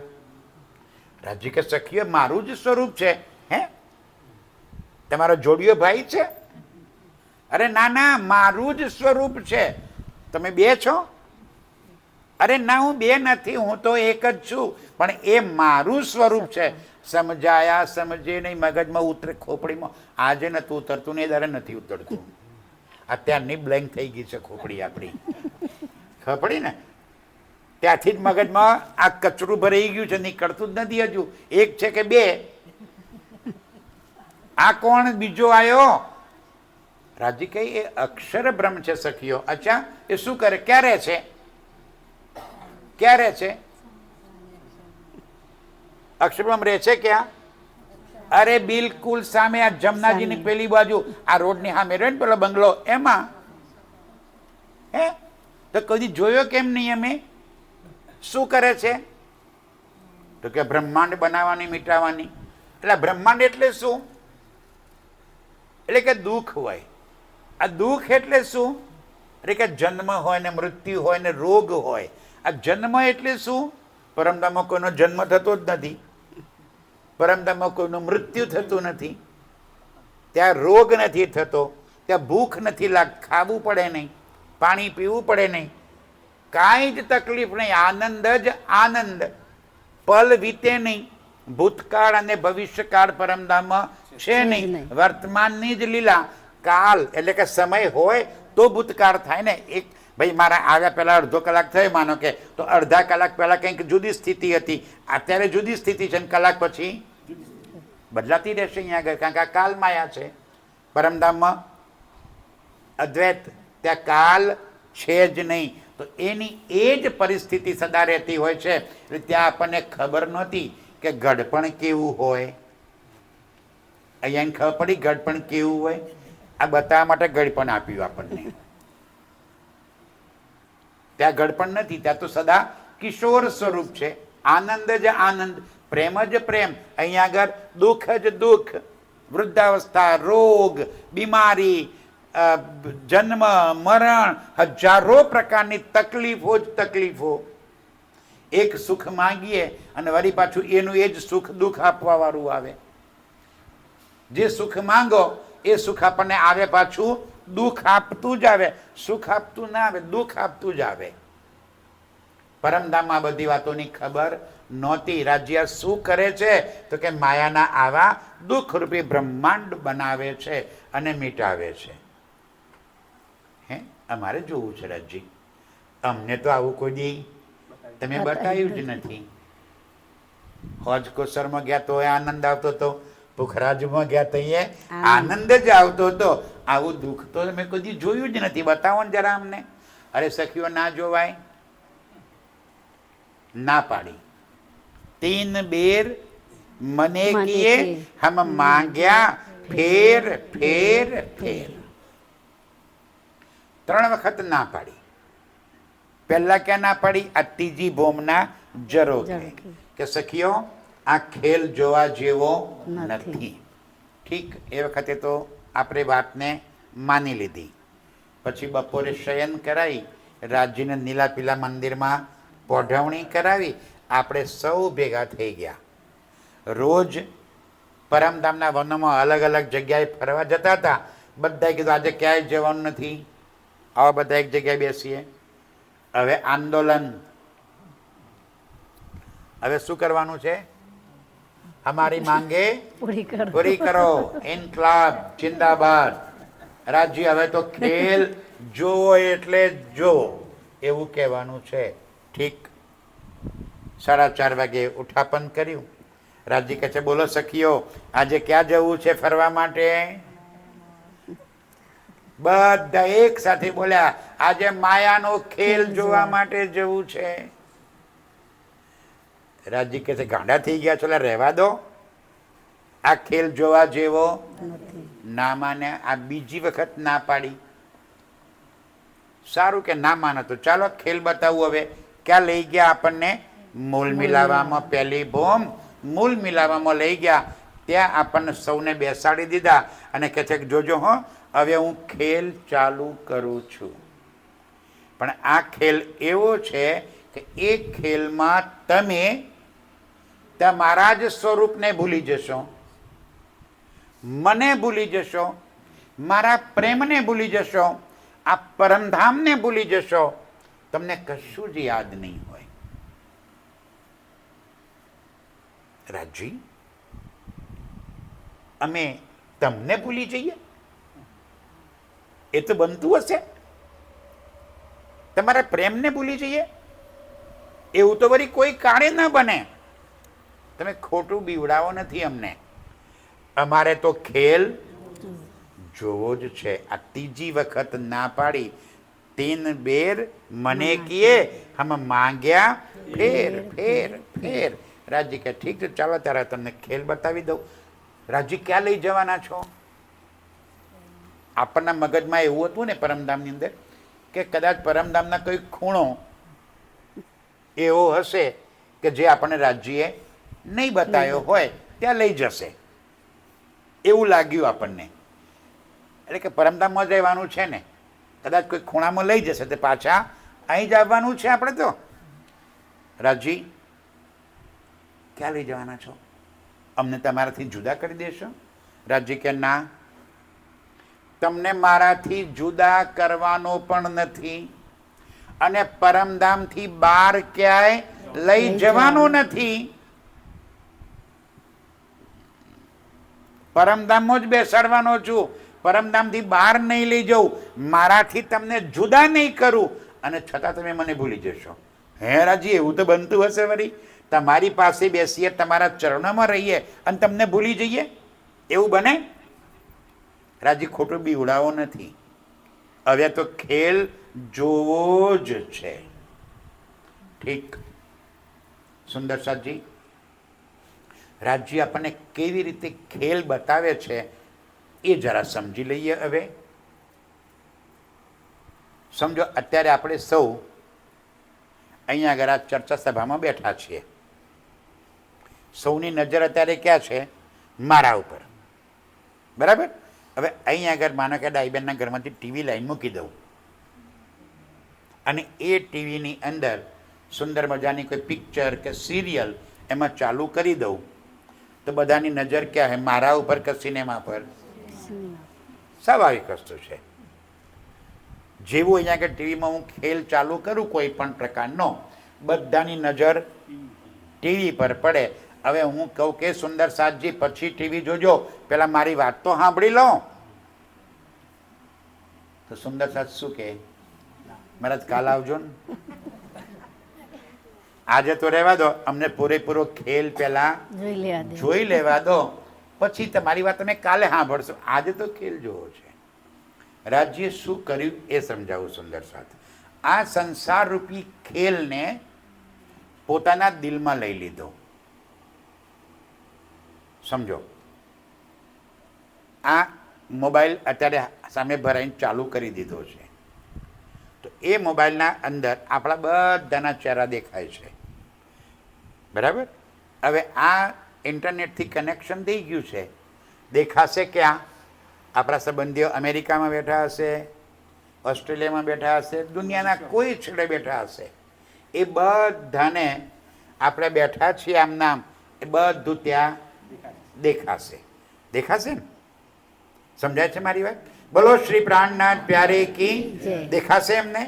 રાજ્ય કે સખીઓ મારું જ સ્વરૂપ છે. હે, તમારો જોડિયો ભાઈ છે? અરે ના ના, મારું જ સ્વરૂપ છે. તમે બે છો? અરે ના, હું બે નથી, હું તો એક જ છું, પણ એ મારું સ્વરૂપ છે. સમજાયા સમજે નહીં, મગજમાં ઉતરે, ખોપડીમાં આજે નતું ઉતરતું ને એ દર નથી ઉતરતું. અત્યારની બ્લેન્ક થઈ ગઈ છે ખોપડી આપણી. ખપડી ને ત્યાંથી જ મગજમાં આ કચરું ભરાઈ ગયું છે, નીકળતું જ નથી હજુ. એક છે કે બે? આ કોણ બીજો આવ્યો? રાજી કઈ એ અક્ષર બ્રહ્મ છે સખીઓ. અચ્છા, એ શું કરે? ક્યારે છે? ક્યારે છે? અક્ષરબ્રહ્મ રહે છે ક્યાં? અરે બિલકુલ સામે, આ જમનાજીની પેલી બાજુ, આ રોડની સામે રહે ને પેલો બંગલો, એમાં. હે, તો કદી જોયો કેમ નહીં અમે? શું કરે છે? તો કે બ્રહ્માંડ બનાવવાની, મિટાવવાની. એટલે બ્રહ્માંડ એટલે શું? એટલે કે દુઃખ હોય. આ દુઃખ એટલે શું? એટલે કે જન્મ હોય ને મૃત્યુ હોય ને રોગ હોય. આ જન્મ એટલે શું? પરમધામમાં કોઈનો જન્મ થતો જ નથી, પરમધામમાં કોઈનું મૃત્યુ થતું નથી, ત્યાં રોગ નથી થતો, ત્યાં ભૂખ નથી લાગતી, ખાવું પડે નહીં, પાણી પીવું પડે નહીં, કાંઈ જ તકલીફ નહીં, આનંદ જ આનંદ. પલ વીતે નહીં. ભૂતકાળ અને ભવિષ્યકાળ પરમધામમાં છે નહીં. વર્તમાનની જ લીલા. કાલ એટલે કે સમય હોય તો ભૂતકાળ થાય ને. એક ભાઈ મારા આવ્યા પહેલાં અડધો કલાક થયો માનો કે, તો અડધા કલાક પહેલાં કંઈક જુદી સ્થિતિ હતી, અત્યારે જુદી સ્થિતિ છે, અને કલાક પછી બદલાતી રહેશે અહીંયા આગળ, કારણ કે આ કાલ માયા છે. પરમધામમાં અદ્વૈત, ત્યાં કાલ છે જ નહીં. તો એની એ જ પરિસ્થિતિ સદા રહેતી હોય છે. એટલે ત્યાં આપણને ખબર નહોતી કે ગઢપણ કેવું હોય. અહીંયા ખબર પડી ગઢપણ કેવું હોય. આ બતાવવા માટે ગળપણ આપ્યું આપણને. ત્યાં ગળપણ નથી, ત્યાં તો સદા કિશોર સ્વરૂપ છે. આનંદ જ આનંદ, પ્રેમ જ પ્રેમ. અહીંયા આગળ દુઃખ જ દુઃખ, વૃદ્ધાવસ્થા, રોગ, બીમારી, જન્મ, મરણ, હજારો પ્રકારની તકલીફો જ તકલીફો. એક સુખ માંગીએ અને વળી પાછું એનું એ જ સુખ દુઃખ આપવા વાળું આવે. જે સુખ માંગો એ સુખ આપણને આવે પાછું દુઃખ આપતું જ આવે. સુખ આપતું ના આવે, દુઃખ આપતું જ આવે. પરમધામમાં બધી વાતોની ખબર નહોતી. રાજ્ય શું કરે છે? તો કે માયાના આવા દુઃખરૂપી બ્રહ્માંડ બનાવે છે અને મિટાવે છે. હે, અમારે જોવું છે રાજજી. અમને તો આવું કોઈ દી તમે બતાવ્યું જ નથી. હોજકોસરમાં ગયા તો આનંદ આવતો હતો, પુખરાજમાં ગયા તો આનંદ જ આવતો હતો. આવું દુઃખ તો મેં કદી જોયું જ નથી. બતાવો ને જરા અમને. અરે સખીઓ, ના જોવાય. ના પાડી. તીન બેર મને કિએ હમ માંગ્યા ફેર ફેર ફેર. 3 વખત ના પાડી. પહેલા ક્યાં ના પાડી? આ ત્રીજી ભોમના જરો કે સખીઓ આ ખેલ જોવા જેવો નથી. ઠીક, એ વખતે તો આપણે વાતને માની લીધી. પછી બપોરે શયન કરાવી રાજજીને નીલા પીલા મંદિરમાં પોઢવણી કરાવી આપણે સૌ ભેગા થઈ ગયા. રોજ પરમધામના વનોમાં અલગ અલગ જગ્યાએ ફરવા જતા હતા. બધાએ કીધું આજે ક્યાંય જવાનું નથી, આવા બધા એક જગ્યાએ બેસીએ. હવે આંદોલન, હવે શું કરવાનું છે? હમારી માંગે પૂરી કરો, ઇન્કલાબ જિંદાબાદ. રાજજી હવે તો ખેલ જોવો એટલે જો એવું કહેવાનું છે. ઠીક. 4:30 વાગે ઉઠાપન કર્યું. રાજજી કહે છે બોલો સખીઓ આજે ક્યાં જવું છે ફરવા માટે? બધા એક સાથે બોલ્યા આજે માયાનો ખેલ જોવા માટે જવું છે. રાજજી કહે છે ગાંડા થઈ ગયા છો, રહેવા દો, આ ખેલ જોવા જેવો ના માને. આ બીજી વખત ના પાડી. સારું કે ના માને તો ચાલો ખેલ બતાવું. હવે ક્યાં લઈ ગયા આપણને? મૂલ મિલાવામાં. પહેલી બોમ્બ મૂલ મિલાવામાં લઈ ગયા. ત્યાં આપણને સૌને બેસાડી દીધા અને કહે છે કે જોજો હો હવે હું ખેલ ચાલુ કરું છું. પણ આ ખેલ એવો છે કે એ ખેલમાં તમે તમારા જ સ્વરૂપને ભૂલી જશો, મને ભૂલી જશો, મારા પ્રેમને ભૂલી જશો, આ પરમધામને ભૂલી જશો. તમને કશું જ યાદ નહીં હોય. રાજજી અમે તમને ભૂલી જઈએ? એ તો બનતું હશે. તમારા પ્રેમને ભૂલી જઈએ? એવું તો વળી કોઈ કાળે ન બને. તમે ખોટું બીવડાવો નથી અમને. અમારે તો ખેલ જોવો જ છે. આ ત્રીજી વખત ના પાડી. 3 બેર મને કીએ હમ માંગ્યા ફેર ફેર ફેર. રાજજી કે ઠીક છે ચાલો ત્યારે તમને ખેલ બતાવી દઉં. રાજજી ક્યાં લઈ જવાના છો? આપણના મગજમાં એવું હતું ને પરમધામની અંદર કે કદાચ પરમધામના કોઈ ખૂણો એવો હશે કે જે આપણને રાજ્યએ નહીં બતાવ્યો હોય ત્યાં લઈ જશે એવું લાગ્યું આપણને. એટલે કે પરમધામમાં જ રહેવાનું છે ને, કદાચ કોઈ ખૂણામાં લઈ જશે તે પાછા અહીં જ આવવાનું છે આપણે તો. રાજજી ક્યાં લઈ જવાના છો? અમને તમારાથી જુદા કરી દેશો? રાજજી કે ના, તમને મારાથી જુદા કરવાનો પણ નથી અને પરમધામથી બહાર ક્યાંય લઈ જવાનું નથી. પરમધામમાં જ બેસાડવાનો છું, પરમધામથી બહાર નહીં લઈ જવું, મારાથી તમને જુદા નહીં કરું અને છતાં તમે મને ભૂલી જશો. હે રાજી એવું તો બનતું હશે વળી? તમારી પાસે બેસીએ, તમારા ચરણોમાં રહીએ અને તમને ભૂલી જઈએ? એવું બને? રાજી ખોટું બીવડાવો નથી. હવે તો ખેલ જોવો જ છે. ઠીક. સુંદર સાજી રાજજી આપણને કેવી રીતે ખેલ બતાવે છે એ જરા સમજી લઈએ. હવે સમજો અત્યારે આપણે સૌ અહીંયા આગળ આ ચર્ચા સભામાં બેઠા છીએ. સૌની નજર અત્યારે ક્યાં છે? મારા ઉપર. બરાબર? હવે અહીંયા આગળ માનો કે ડાઈબેનના ઘરમાંથી ટીવી લાઈન મૂકી દઉં અને એ ટીવીની અંદર સુંદર મજાની કોઈ પિક્ચર કે સિરિયલ એમાં ચાલુ કરી દઉં તો બધાની નજર ક્યાં છે? મારા ઉપર કે સિનેમા પર? સ્વાભાવિક વસ્તુ છે. જેવું અહીંયા આગળ ટીવીમાં હું ખેલ ચાલુ કરું કોઈ પણ પ્રકારનો, બધાની નજર ટીવી પર પડે. હવે હું કહું કે સુંદર સાતજી પછી ટીવી જોજો, પેલા મારી વાત તો સાંભળી લો. તો સુંદર સાત શું કહે? મહારાજ કાલ આવજો ને, આજે તો રહેવા દો, અમને પૂરેપૂરો ખેલ પેલા જોઈ લેવા દો, પછી તમારી વાત તમે કાલે સાંભળશો. આજે તો ખેલ જોવો છે. રાજ્યે શું કર્યું એ સમજાવું સુંદર સાથ. આ સંસાર રૂપી ખેલને પોતાના દિલમાં લઈ લીધો. સમજો, આ મોબાઈલ અત્યારે સામે ભરાઈને ચાલુ કરી દીધો છે તો એ મોબાઈલના અંદર આપણા બધાના ચહેરા દેખાય છે. બરાબર? હવે આ ઇન્ટરનેટથી કનેક્શન થઈ ગયું છે. દેખાશે ક્યાં? આપણા સંબંધીઓ અમેરિકામાં બેઠા હશે, ઓસ્ટ્રેલિયામાં બેઠા હશે, દુનિયાના કોઈ છેડે બેઠા હશે, એ બધાને આપણે બેઠા છીએ આમ નામ, એ બધું ત્યાં દેખાશે. દેખાશે ને? સમજાય છે મારી વાત? બોલો શ્રી પ્રાણનાથ પ્યારે કી જય. દેખાશે એમને?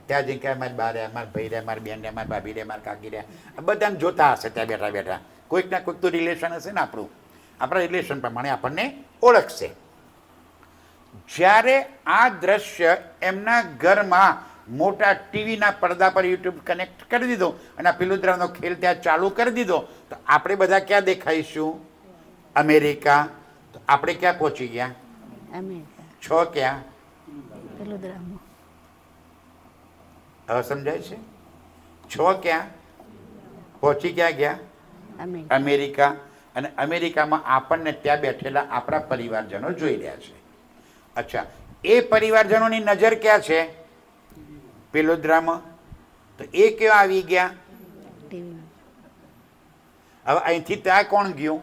ત્યાં જઈને કે મારી બા રહ્યા, મારા ભાઈ રહ્યા, મારી બેન રહ્યા, મારી ભાભી રહ્યા, મારા કાકી રહ્યા, આ બધાને જોતા હશે ત્યાં બેઠા બેઠા. કોઈક ના કોઈક તો રિલેશન હશે ને આપણું, આપણા રિલેશન પ્રમાણે આપણને ઓળખશે. જ્યારે આ દ્રશ્ય એમના ઘરમાં મોટા ટીવીના પડદા પર યુટ્યુબ કનેક્ટ કરી દીધો અને આ પિલુદ્રાનો ખેલ ત્યાં ચાલુ કરી દીધો, તો આપણે બધા ક્યાં દેખાઈશું? અમેરિકા. તો આપણે ક્યાં પહોંચી ગયા? અમેરિકા. છો ક્યાં? પેલું દ્રામો. હવે સમજાય છે? છો ક્યાં? પહોંચી ક્યાં ગયા? અમેરિકા. અમેરિકા. અને અમેરિકામાં આપણને ત્યાં બેઠેલા આપણા પરિવારજનો જોઈ રહ્યા છે. અચ્છા, એ પરિવારજનોની નજર ક્યાં છે? પિલોદ્રામાં. તો એ ક્યાં આવી ગયા? ટીવીમાં. હવે અહીંથી ત્યાં કોણ ગયું?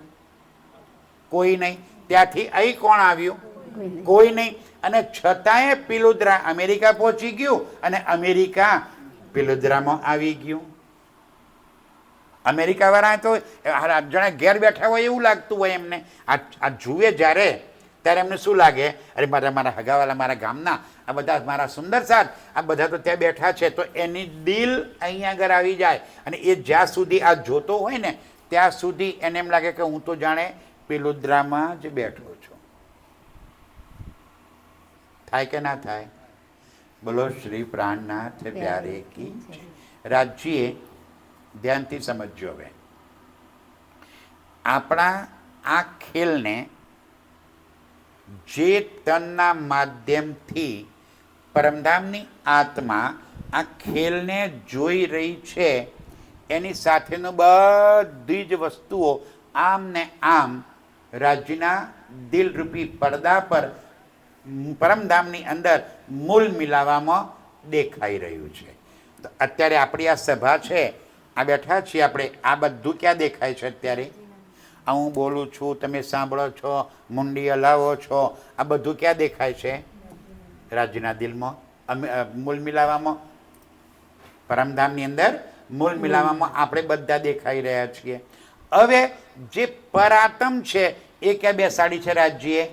કોઈ નહીં. ત્યાંથી અહીં કોણ આવ્યું? કોઈ નહીં. કોઈ નહીં. અને છતાંય પિલોદ્રા અમેરિકા પહોંચી ગયું અને અમેરિકા પિલોદ્રામાં આવી ગયું. અમેરિકાવાળા તો જાણે ઘેર બેઠા હોય એવું લાગતું હોય એમને. આ જુએ જ્યારે ત્યારે એમને શું લાગે? અરે મારા હગાવાલા, મારા ગામના આ બધા મારા સુંદર સાથ, આ બધા તો ત્યાં બેઠા છે. તો એની દિલ અહીંયા આગળ આવી જાય અને એ જ્યાં સુધી આ જોતો હોય ને ત્યાં સુધી એને એમ લાગે કે હું તો જાણે પિલોદ્રામાં જ બેઠો છું. થાય કે ના થાય? બોલો શ્રી પ્રાણનાથ પ્યારે કી જય. રાજજીએ ધ્યાનથી સમજજો. હવે આપણા આ ખેલને જે તનના માધ્યમથી પરમધામની આત્મા આ ખેલને જોઈ રહી છે, એની સાથેનું બધી જ વસ્તુઓ આમ ને આમ રાજ્યના દિલરૂપી પડદા પર પરમધામની અંદર મૂલ મિલાવવામાં દેખાઈ રહ્યું છે. તો અત્યારે આપણી આ સભા છે, આ બેઠા છીએ આપણે, આ બધું ક્યાં દેખાય છે અત્યારે? આ હું બોલું છું, તમે સાંભળો છો, મુંડી હલાવો છો, આ બધું ક્યાં દેખાય છે? રાજ્યના દિલમાં મૂલ મિલાવવામાં, પરમધામની અંદર મૂળ મિલાવવામાં આપણે બધા દેખાઈ રહ્યા છીએ. હવે જે પરાતમ છે એ ક્યાં બેસાડી છે રાજ્યએ?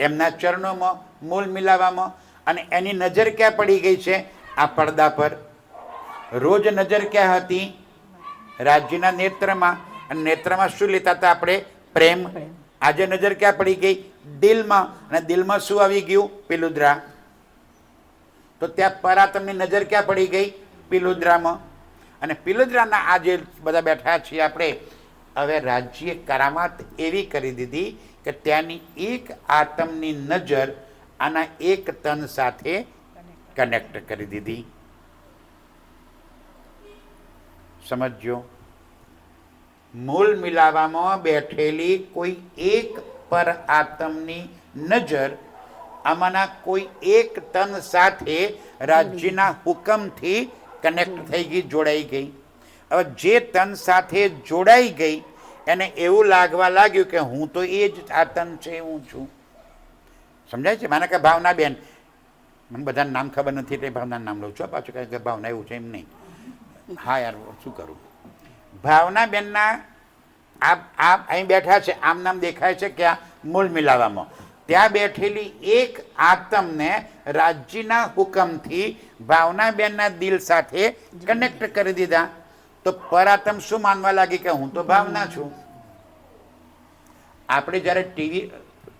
એમના ચરણોમાં મૂળ મિલાવવામાં. અને એની નજર ક્યાં પડી ગઈ છે? આ પડદા પર. રોજ નજર ક્યાં હતી? રાજ્યના નેત્રમાં. અને નેત્રમાં શું લેતા હતા આપણે? પ્રેમ. આજે નજર ક્યાં પડી ગઈ? દિલમાં. અને દિલમાં શું આવી ગયું? પિલુદ્રા. તો ત્યાં પરાતમની નજર ક્યાં પડી ગઈ? પિલુદ્રામાં. અને પિલુદ્રાના આ જે બધા બેઠા છીએ આપણે, હવે રાજ્યએ કરામાત એવી કરી દીધી કે ત્યાંની એક આતમની નજર આના એક તન સાથે કનેક્ટ કરી દીધી. સમજો, મૂળ મિલાવામાં બેઠેલી કોઈ એક પર આતમની નજર આમાંના કોઈ એક તન સાથે રાજ્યના હુકમથી કનેક્ટ થઈ ગઈ, જોડાઈ ગઈ. હવે જે તન સાથે જોડાઈ ગઈ એને એવું લાગવા લાગ્યું કે હું તો એ જ આ તન છે, હું છું. સમજાય છે? માને કે ભાવના બેન, મને બધાનું નામ ખબર નથી એટલે ભાવનાનું નામ લઉં છું પાછું, કારણ કે ભાવના એવું છે એમ નહીં. હા યાર, શું કરું? ભાવના બેનના આ અહીં બેઠા છે, આમ નામ દેખાય છે ક્યાં? મૂળ મિલાવામાં. ત્યાં બેઠેલી એક આત્મને રાજ્યના હુકમથી ભાવનાબેનના દિલ સાથે કનેક્ટ કરી દીધા. તો પરાતમ શું માનવા લાગી કે હું તો ભાવના છું. આપણે જ્યારે ટીવી,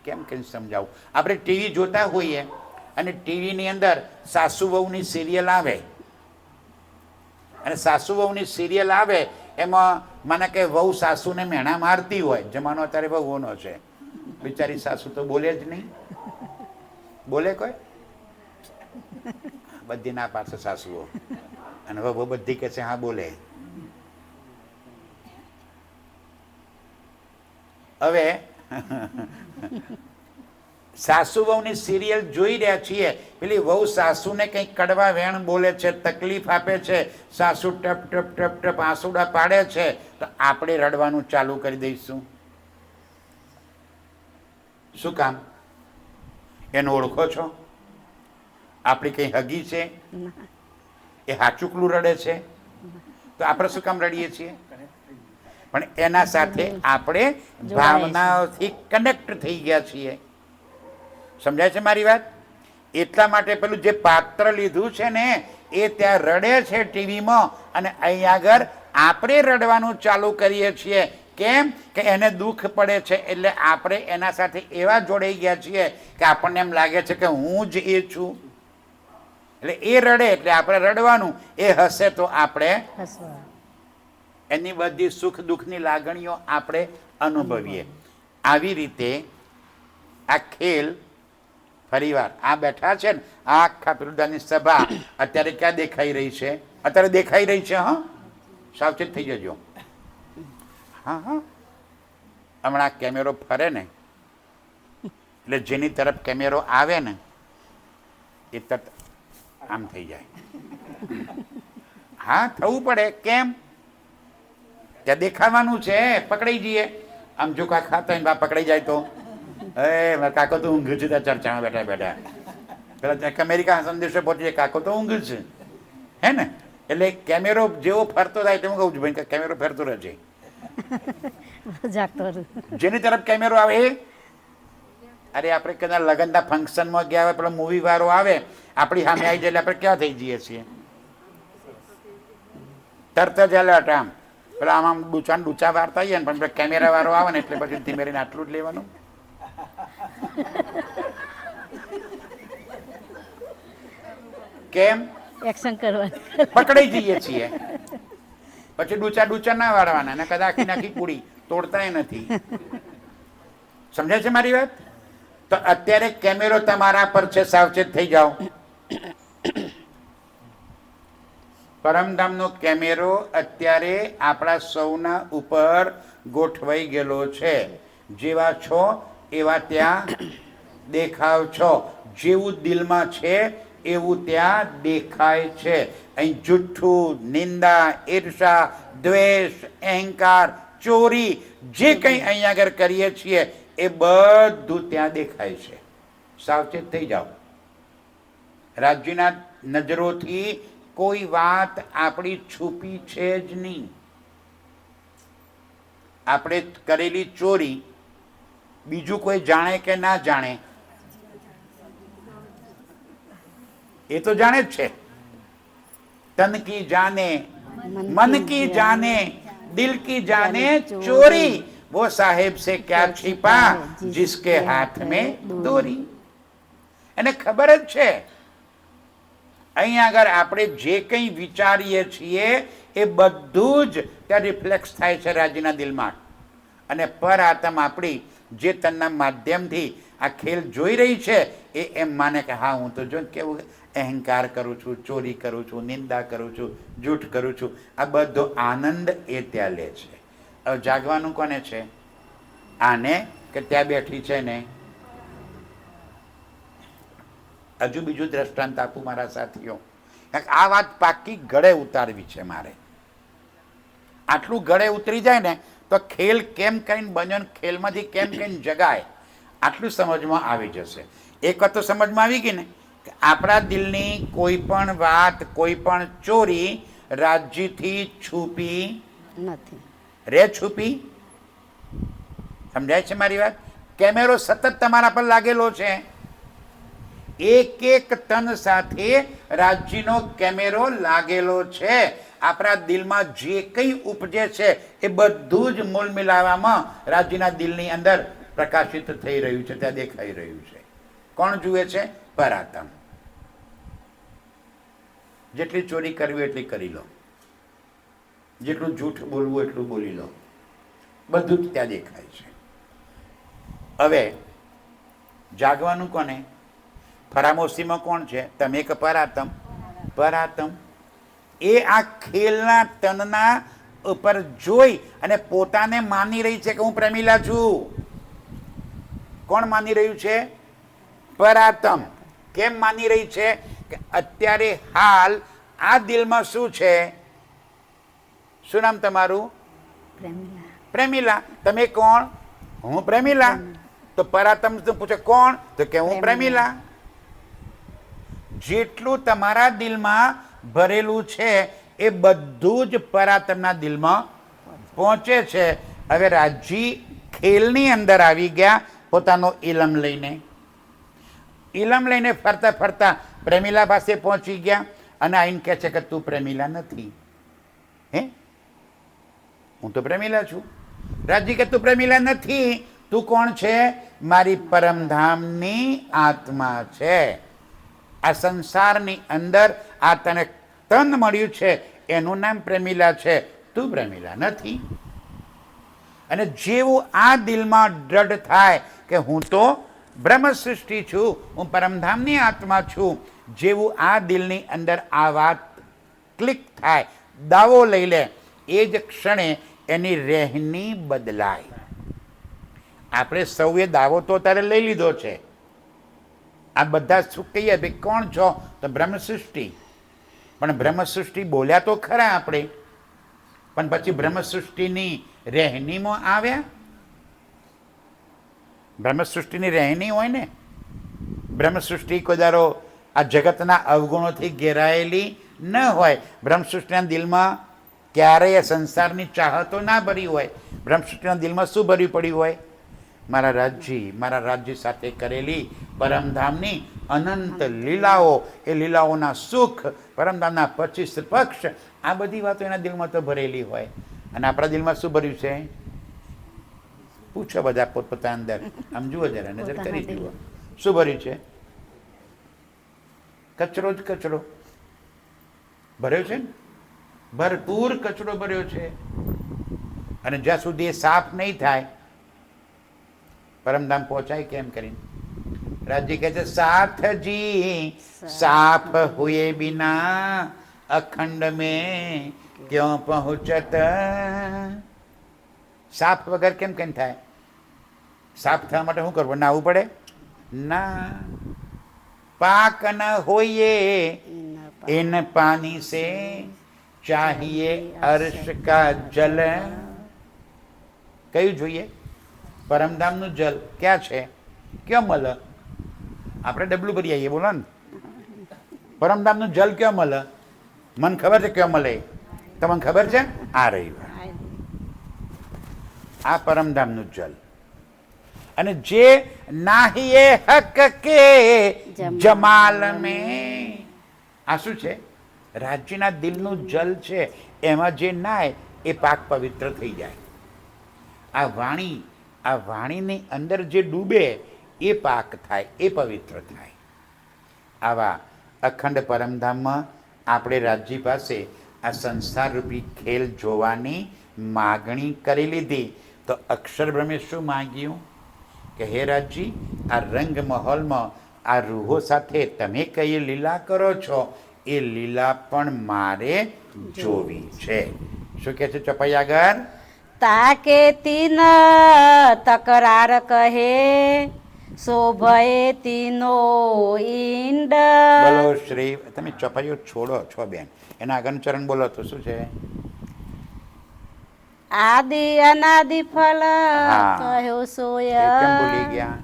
કેમ સમજાવું, આપણે ટીવી જોતા હોઈએ અને ટીવીની અંદર સાસુ વહુની સિરિયલ આવે, અને સાસુ વહુની સિરિયલ આવે એમાં મને કે વહુ સાસુને મેણા મારતી હોય. જમાનો અત્યારે વહુઓનો છે, બિચારી સાસુ તો બોલે જ નહીં. બોલે કોઈ? બધી ના પાડશે સાસુઓ, અને વહુ બધી કે છે હા બોલે. હવે સાસુ વહુની સિરિયલ જોઈ રહ્યા છીએ, પેલી વહુ સાસુને કંઈક કડવા વેણ બોલે છે, તકલીફ આપે છે, સાસુ ટપ ટપ ટપ ટપ આંસુડા પાડે છે, તો આપણે રડવાનું ચાલુ કરી દઈશું. શું કામ? એને ઓળખો છો? આપણી કંઈ હગી છે? ના. એ હાચુકલું રડે છે? તો આપણે શું કામ રડીએ છીએ? પણ એના સાથે આપણે ભાવનાઓથી કનેક્ટ થઈ ગયા છીએ. સમજાય છે મારી વાત? એટલા માટે પેલું જે પાત્ર લીધું છે ને એ ત્યાં રડે છે ટીવીમાં, અને અહીં આગળ આપણે રડવાનું ચાલુ કરીએ છીએ. કેમ કે એને દુઃખ પડે છે એટલે આપણે એના સાથે એવા જોડાઈ ગયા છીએ કે આપણને એમ લાગે છે કે હું જ એ છું. એટલે એ રડે એટલે આપણે રડવાનું, એ હસે તો આપણે હસવા. એની બધી સુખ દુઃખની લાગણીઓ આપણે અનુભવીએ. આવી રીતે આ ખેલ, ફરીવાર આ બેઠા છે ને આ આખા પિરુદાની સભા અત્યારે ક્યાં દેખાઈ રહી છે? અત્યારે દેખાઈ રહી છે. હા, સાવચેત થઈ જજો. હા હા, હમણાં કેમેરો ફરે ને એટલે જેની તરફ કેમેરો આવે ને એ તરત આમ થઈ જાય. હા, થવું પડે. કેમ? ત્યાં દેખાવાનું છે, પકડાઈ જઈએ. આમ જો કાંઈ ખાતા હોય પકડાઈ જાય તો મારા કાકો તો ઊંઘ છે, ત્યાં ચર્ચામાં બેઠા બેઠા પેલા ત્યાં અમેરિકા સંદેશો પહોંચી જાય, કાકો તો ઊંઘ છે, હે ને? એટલે કેમેરો જેવો ફરતો થાય તેમ કહું છું ભાઈ કે કેમેરો ફરતો રહેશે. જાગતો રહું. જેની તરફ કેમેરો આવે એ, અરે આપણે કદાચ લગ્નના ફંક્શનમાં ગયા હોય, પેલો મૂવી વાળો આવે આપણી સામે આવી જાય એટલે આપણે ક્યાં થઈ જઈએ છીએ? તરત જ એલર્ટ. આમ પેલા આમ ડૂચા વારતા આવીએ ને પણ કેમેરા વાળો આવે ને એટલે પછી ધીમે રહીને આટલું જ લેવાનું. કેમ? એક્શન કરવાનું. પકડાઈ જઈએ છીએ. પછી ડૂચા ના વાળવાના ને કદાચ આખી નાખી પૂરી તોડતાય નથી. સમજાય છે મારી વાત? તો અત્યારે કેમેરો તમારા પર છે, સાવચેત થઈ જાઓ. પરમધામનો કેમેરો અત્યારે આપણા સૌના ઉપર ગોઠવાઈ ગયેલો છે. જેવા છો એવા ત્યાં દેખાવ છો. જેવું દિલમાં છે એવું ત્યાં દેખાય છે. અહીં જુઠ્ઠું, નિંદા, ઈર્ષા, દ્વેષ, અહંકાર, ચોરી જે કંઈ અહીંયા આગળ કરીએ છીએ એ બધું ત્યાં દેખાય છે. સાવચેત થઈ જાઓ. રાજ્યના નજરોથી કોઈ વાત આપણી છુપી છે જ નહીં. આપણે કરેલી ચોરી બીજું કોઈ જાણે કે ના જાણે એ તો જાણે જ છે. તન કી જાને, मन की जाने, दिल की जाने चोरी, वो साहेब से क्या छिपा जिसके हाथ में दोरी. એને ખબર જ છે અહીં આગળ આપણે જે કંઈ વિચારીએ છીએ એ બધું જ ત્યાં રિફ્લેક્સ થાય છે રાજ્યના દિલમાં. અને પર આત્મ આપણી જે તનના માધ્યમથી આ ખેલ જોઈ રહી છે એ એમ માને કે હા હું તો જો કેવું અહંકાર કરું છું, ચોરી કરું છું, નિંદા કરું છું, જૂઠ કરું છું. આ બધો આનંદ એ ત્યાં લે છે. હવે જાગવાનું કોને છે? આને કે ત્યાં બેઠી છે ને? હજુ બીજું દ્રષ્ટાંત આપું મારા સાથીઓ. આ વાત પાકી ગળે ઉતારવી છે મારે. આટલું ગળે ઉતરી જાય ને તો ખેલ કેમ કરીને બન્યો, ખેલમાંથી કેમ કરીને જગાય આટલું સમજમાં આવી જશે. એક વાત તો સમજમાં આવી ગઈ ને કે આપણા દિલની કોઈ પણ વાત, કોઈ પણ ચોરી રાજ્યથી છુપી નથી. રે છુપી. સમજાય છે મારી વાત? કેમેરો સતત તમારા પર લાગેલો છે. એક એક તન સાથે રાજ્યનો કેમેરો લાગેલો છે. આપણા દિલમાં જે કંઈ ઉપજે છે એ બધું જ મૂળ મિલાવવામાં રાજ્યના દિલની અંદર પ્રકાશિત થઈ રહ્યું છે, ત્યાં દેખાઈ રહ્યું છે. કોણ જુએ છે? પરાત્મ. જેટલી ચોરી કરવી એટલી કરી લો, જેટલું જૂઠ બોલવું એટલું બોલી લો, બધું જ ત્યાં દેખાય છે. હવે જાગવાનું કોને? ફરામોશીમાં કોણ છે? તમે કે પરાત્મ? પરાત્મ એ આ ખેલના તનના ઉપર જોઈ અને પોતાને માની રહી છે કે હું પ્રેમીલા છું. કોણ માની રહ્યું છે? પરાત્મ. કેમ માની રહી છે? કે અત્યારે હાલ આ દિલમાં શું છે? શું નામ તમારું? પ્રેમીલા. પ્રેમીલા. તમે કોણ? હું પ્રેમીલા. તો પરાત્મ પૂછે કોણ? તો કે હું પ્રેમીલા. જેટલું તમારા દિલમાં ભરેલું છે એ બધું જ પરાતમના દિલમાં પહોંચે છે. હવે રાજજી ખેલની અંદર આવી ગયા પોતાનો ઇલમ લઈને ફરતા ફરતા પ્રેમિલા પાસે પહોંચી ગયા અને આઈને કહે છે કે તું પ્રેમિલા નથી. હે, હું તો પ્રેમિલા છું. રાજજી કે તું પ્રેમિલા નથી, તું કોણ છે? મારી પરમધામની આત્મા છે. આ સંસારની અંદર આ તને તન મળ્યું છે એનું નામ પ્રેમિલા છે, તું પ્રેમિલા નથી. અને જેવું આ દિલમાં દ્રઢ થાય કે હું તો બ્રહ્મ સૃષ્ટિ છું, હું પરમધામની આત્મા છું, જેવું આ દિલની અંદર આ વાત ક્લિક થાય, દાવો લઈ લે, એ જ ક્ષણે એની રહેણી બદલાય. આપણે સૌએ દાવો તો તારે લઈ લીધો છે. આ બધા શું કહીએ ભાઈ કોણ છો? તો બ્રહ્મ સૃષ્ટિ. પણ બ્રહ્મ સૃષ્ટિ બોલ્યા તો ખરા આપણે, પણ પછી બ્રહ્મ સૃષ્ટિની રહેણીમાં આવ્યા. બ્રહ્મ સૃષ્ટિની રહેણી હોય ને. બ્રહ્મ સૃષ્ટિ કોઈ દારો આ જગતના અવગુણોથી ઘેરાયેલી ન હોય. બ્રહ્મ સૃષ્ટિના દિલમાં ક્યારેય સંસારની ચાહતો ના ભરી હોય. બ્રહ્મ સૃષ્ટિના દિલમાં શું ભર્યું પડ્યું હોય? મારા રાજ્ય સાથે કરેલી પરમધામની અનંત લીલાઓ, એ લીલાઓના સુખ, પરમધામના 25 પક્ષ, આ બધી વાતો એના દિલમાં તો ભરેલી હોય. અને આપણા દિલમાં શું ભર્યું છે? પૂછો બધા પોતપોતાના અંદર, આમ જુઓ જરા, નજર કરી જુઓ, શું ભર્યું છે? કચરો જ કચરો ભર્યો છે ને, ભરપૂર કચરો ભર્યો છે. અને જ્યાં સુધી એ સાફ નહીં થાય પરમધામ પહોંચાય કેમ કરીને? રાજજી કહે છે સાથ સાફ હુએ બિના અખંડ में क्यों पहुंचत. સાફ વગર કેમ કેમ થાય? સાફ થવા માટે શું કરવું? નાહવું પડે ના. પાક ન હોઈએ इन पानी से चाहिए अर्श का जल. કયું જોઈએ? પરમધામનું જલ. ક્યાં છે? ક્યાં મળે? આપણે ડબલું ભરી આવીએ, બોલો ને. પરમધામનું જલ ક્યાં મળે? મને ખબર છે ક્યાં મળે. તમને ખબર છે? આ રહ્યું આ પરમધામનું જલ. અને જે નાહીએ હક કે જમાલ મેં, આ શું છે? રાજ્યના દિલનું જલ છે. એમાં જે નાય એ પાક પવિત્ર થઈ જાય. આ વાણીની અંદર જે ડૂબે એ પાક થાય, એ પવિત્ર થાય. આવા અખંડ પરમધામમાં આપણે રાજજી પાસે આ સંસાર રૂપી ખેલ જોવાની માગણી કરી લીધી. તો અક્ષર બ્રહ્મે શું માગ્યું? કે હે રાજજી, આ રંગ મહોલમાં આ રૂહો સાથે તમે કઈ લીલા કરો છો એ લીલા પણ મારે જોવી છે. શું કહે છે ચોપાઈ આગળ? તાકે તીન તકરાર કહે શોભએ તીનો ઈંડ. બોલો શ્રી. તમે ચોપાઈઓ છોડો છો બેન, એના આગળનું ચરણ બોલો તો શું છે? આદિ અનાદિ ફલ કહ્યો સોય. કેમ ભૂલી ગયા?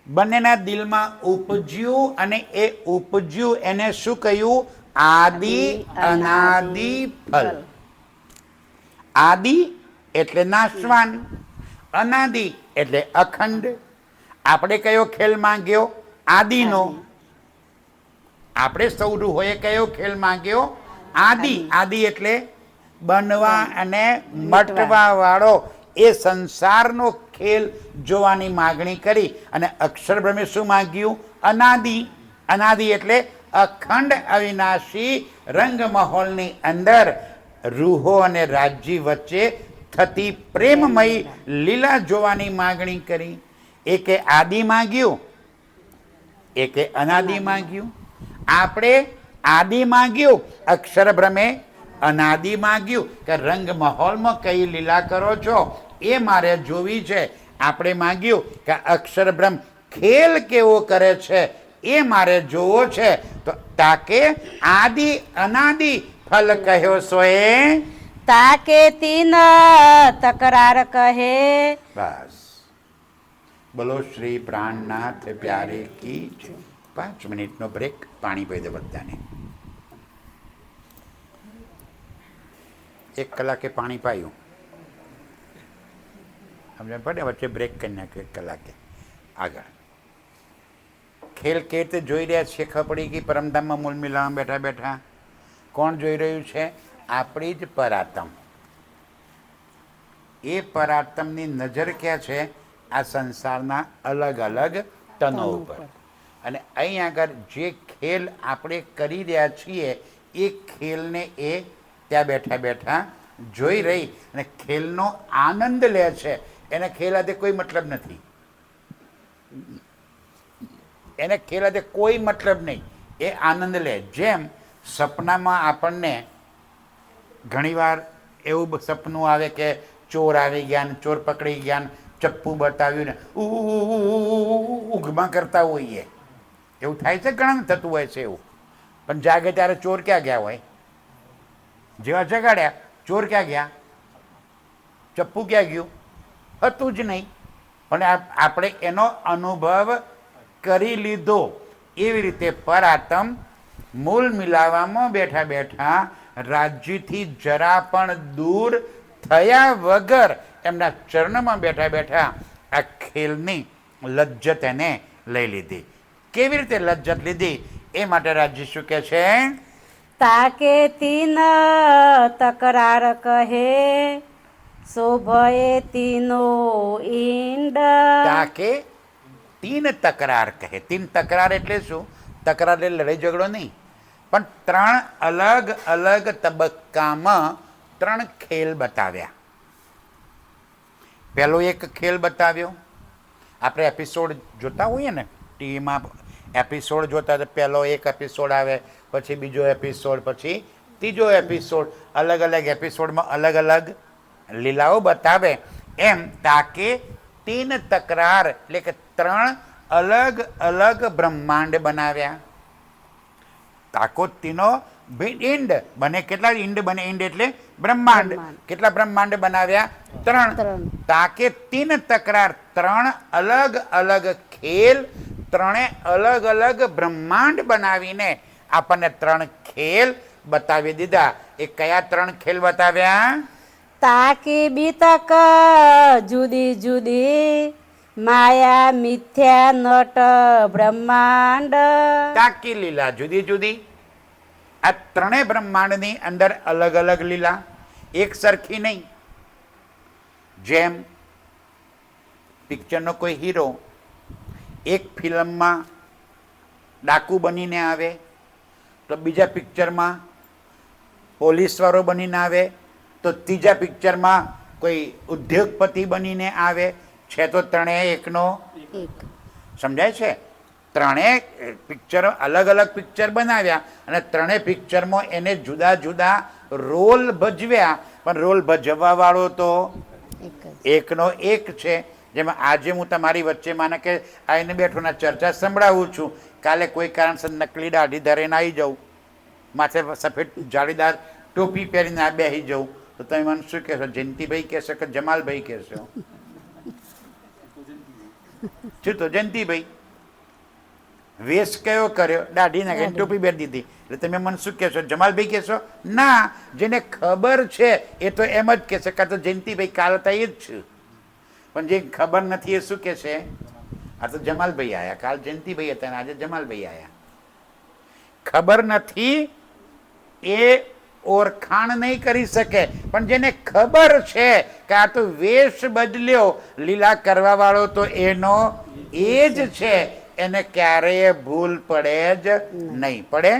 બંનેના દિલમાં ઉપજ્યું, અને એ ઉપજ્યું એને શું કહ્યું? આદિ અનાદિ ફલ. આદિ એટલે નાશવાન, અનાદિ એટલે અખંડ. આપણે કયો ખેલ માંગ્યો? આદિનો. આપણે સૌ રૂહોએ કયો ખેલ માંગ્યો? આદિ. આદિ એટલે બનવા અને મટવા વાળો એ સંસારનો ખેલ જોવાની માગણી કરી. અને અક્ષર બ્રહ્મે શું માંગ્યું? અનાદિ. અનાદિ એટલે અખંડ અવિનાશી રંગ મહોલની અંદર રૂહો અને રાજ્ય વચ્ચે થતી પ્રેમમય લીલા જોવાની માગણી કરી. એકે આદિ માંગ્યું, એકે અનાદિ માંગ્યું. આપણે આદિ માંગ્યું, અક્ષર બ્રહ્મે અનાદિ માંગ્યું કે રંગ મહોલમાં કઈ લીલા કરો છો એ મારે જોવી છે. આપણે માંગ્યું કે અક્ષર બ્રહ્મ ખેલ કેવો કરે છે એ મારે જોવો છે. તો તાકે આદિ અનાદિ ફલ કહ્યો સોએ. તાકે તીન તકરાર કહે. બસ બોલો શ્રી પ્રાણનાથ પ્યારે કી જય. 5 મિનિટનો બ્રેક, પાણી પી દો બધાને. 1 કલાકે પાણી પાયું, સમજ પડે? વચ્ચે બ્રેક કરી નાખ્યો 1 કલાકે. આગળ ખેલ કે રીતે જોઈ રહ્યા છીએ ખબર પડી ગઈ. પરમધામમાં મૂળ મિલાવવા બેઠા બેઠા કોણ જોઈ રહ્યું છે? આપણી જ પરાતમ. એ પરાતમની નજર ક્યાં છે? આ સંસારના અલગ અલગ તનો ઉપર. અને અહીં આગળ જે ખેલ આપણે કરી રહ્યા છીએ એ ખેલને એ ત્યાં બેઠા બેઠા જોઈ રહી અને ખેલનો આનંદ લે છે. એને ખેલ સાથે કોઈ મતલબ નથી, એને ખેલ સાથે કોઈ મતલબ નહીં, એ આનંદ લે. જેમ સપનામાં આપણને ઘણીવાર એવું સપનું આવે કે ચોર આવી ગયા ને ચોર પકડી ગયા ને ચપ્પુ બતાવ્યું ને ઊંઘમાં કરતા હોઈએ, એવું થાય છે, ઘણા થતું હોય છે એવું. પણ જાગે ત્યારે ચોર ક્યાં ગયા હોય? જેવા જગાડ્યા ચોર ક્યાં ગયા? ચપ્પુ ક્યાં ગયું? હતું જ નહીં. પણ આપણે એનો અનુભવ કરી લીધો. એવી રીતે પરાતમ મૂળ મિલાવવામાં બેઠા બેઠા રાજ્યથી જરા પણ દૂર થયા વગર એમના ચરણમાં બેઠા બેઠા આ ખેલની લજ્જત એને લઈ લીધી. કેવી રીતે લજ્જત લીધી? એ માટે રાજ્ય શું કહે છે? તાકે તીન તકરાર કહે શોભયે તીનો ઈંડ. તાકે તીન તકરાર કહે. તીન તકરાર એટલે શું? તકરાર એટલે લડાઈ ઝઘડો નહીં, પણ 3 અલગ અલગ તબક્કામાં 3 ખેલ બતાવ્યા. પહેલો એક ખેલ બતાવ્યો, આપણે એપિસોડ જોતા હોઈએ ને ટીવીમાં, એપિસોડ જોતા તો પહેલો એક એપિસોડ આવે, પછી બીજો એપિસોડ, પછી ત્રીજો એપિસોડ. અલગ અલગ એપિસોડમાં અલગ અલગ લીલાઓ બતાવે. એમ તાકે તીન તકરાર એટલે કે 3 અલગ અલગ બ્રહ્માંડ બનાવ્યા. તાકો તીનો ઈંડ બને. કેટલા ઈંડ બને? ઈંડ એટલે બ્રહ્માંડ. કેટલા બ્રહ્માંડ બનાવ્યા? 3. તાકે તીન તકરાર, 3 અલગ અલગ ખેલ, 3 અલગ અલગ બ્રહ્માંડ બનાવીને આપણને 3 ખેલ બતાવી દીધા. એ કયા 3 ખેલ બતાવ્યા? તાકી બીતક જુદી જુદી માયા મિથ્યા નટ બ્રહ્માંડ. તાકી લીલા જુદી જુદી. આ 3 બ્રહ્માંડની અંદર અલગ અલગ લીલા, એક સરખી નહીં. જેમ પિક્ચરનો કોઈ હીરો એક ફિલ્મમાં ડાકુ બનીને આવે તો બીજા પિક્ચરમાં પોલીસવાળો બનીને આવે, તો ત્રીજા પિક્ચરમાં કોઈ ઉદ્યોગપતિ બનીને આવે. છે તો 3 એકનો એક. સમજાય છે? 3 પિક્ચરો અલગ અલગ પિક્ચર બનાવ્યા અને 3 પિક્ચરમાં એને જુદા જુદા રોલ ભજવ્યા, પણ રોલ ભજવવા વાળો તો એકનો એક છે. જેમાં આજે હું તમારી વચ્ચે માને કે આવીને બેઠો ના ચર્ચા સંભળાવું છું, કાલે કોઈ કારણસર નકલી દાઢી ધરીને આવી જાઉં, માથે સફેદ જાળીદાર ટોપી પહેરીને આ બેસી જાઉં, તો તમે મને શું કહેશો? જયંતિભાઈ કહેશો કે જમાલભાઈ કહેશો? શું તો જયંતિભાઈ. વેશ કયો કર્યો? દાઢી નાખીને ટોપી પહેરી દીધી, એટલે તમે મને શું કહેશો? જમાલભાઈ કહેશો? ના, જેને ખબર છે એ તો એમ જ કહેશે કાં તો જયંતિભાઈ કાલ હતા એ જ છું. પણ જે ખબર નથી એ શું કહેશે? આ તો જમાલભાઈ આવ્યા, કાલ જયંતિભાઈ હતા અને આજે જમાલભાઈ આવ્યા. ખબર નથી એ ઓળખાણ નહીં કરી શકે, પણ જેને ખબર છે કે આ તો વેશ બદલ્યો, લીલા કરવા વાળો તો એનો એ જ છે, એને ક્યારેય ભૂલ પડે જ નહીં. પડે?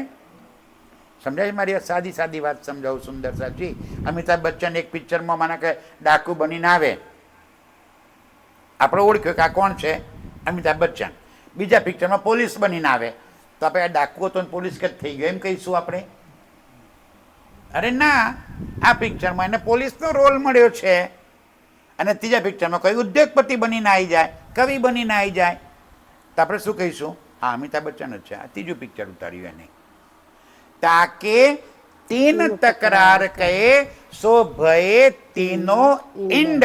સમજાય? મારી સાદી સાદી વાત સમજાવું સુંદર સાહેબજી. અમિતાભ બચ્ચન એક પિક્ચરમાં માને કે ડાકુ બનીને આવે, આપણે ઓળખ્યો કે આ કોણ છે? અમિતાભ બચ્ચન. બીજા પિક્ચરમાં પોલીસ બનીને આવે, તો આપણે આ ડાકુ હતો પોલીસ કે થઈ ગયો એમ કહીશું આપણે? અરે ના, આ પિક્ચરમાં એને પોલીસનો રોલ મળ્યો છે. અને ત્રીજા પિક્ચરમાં કોઈ ઉદ્યોગપતિ બનીને આવી જાય, કવિ બનીને આવી જાય, તો આપણે શું કહીશું? હા, અમિતાભ બચ્ચન જ છે. આ ત્રીજું પિક્ચર ઉતાર્યું એને. તાકે તીન તકરાર કહે સો ભયે તીનો ઈંડ.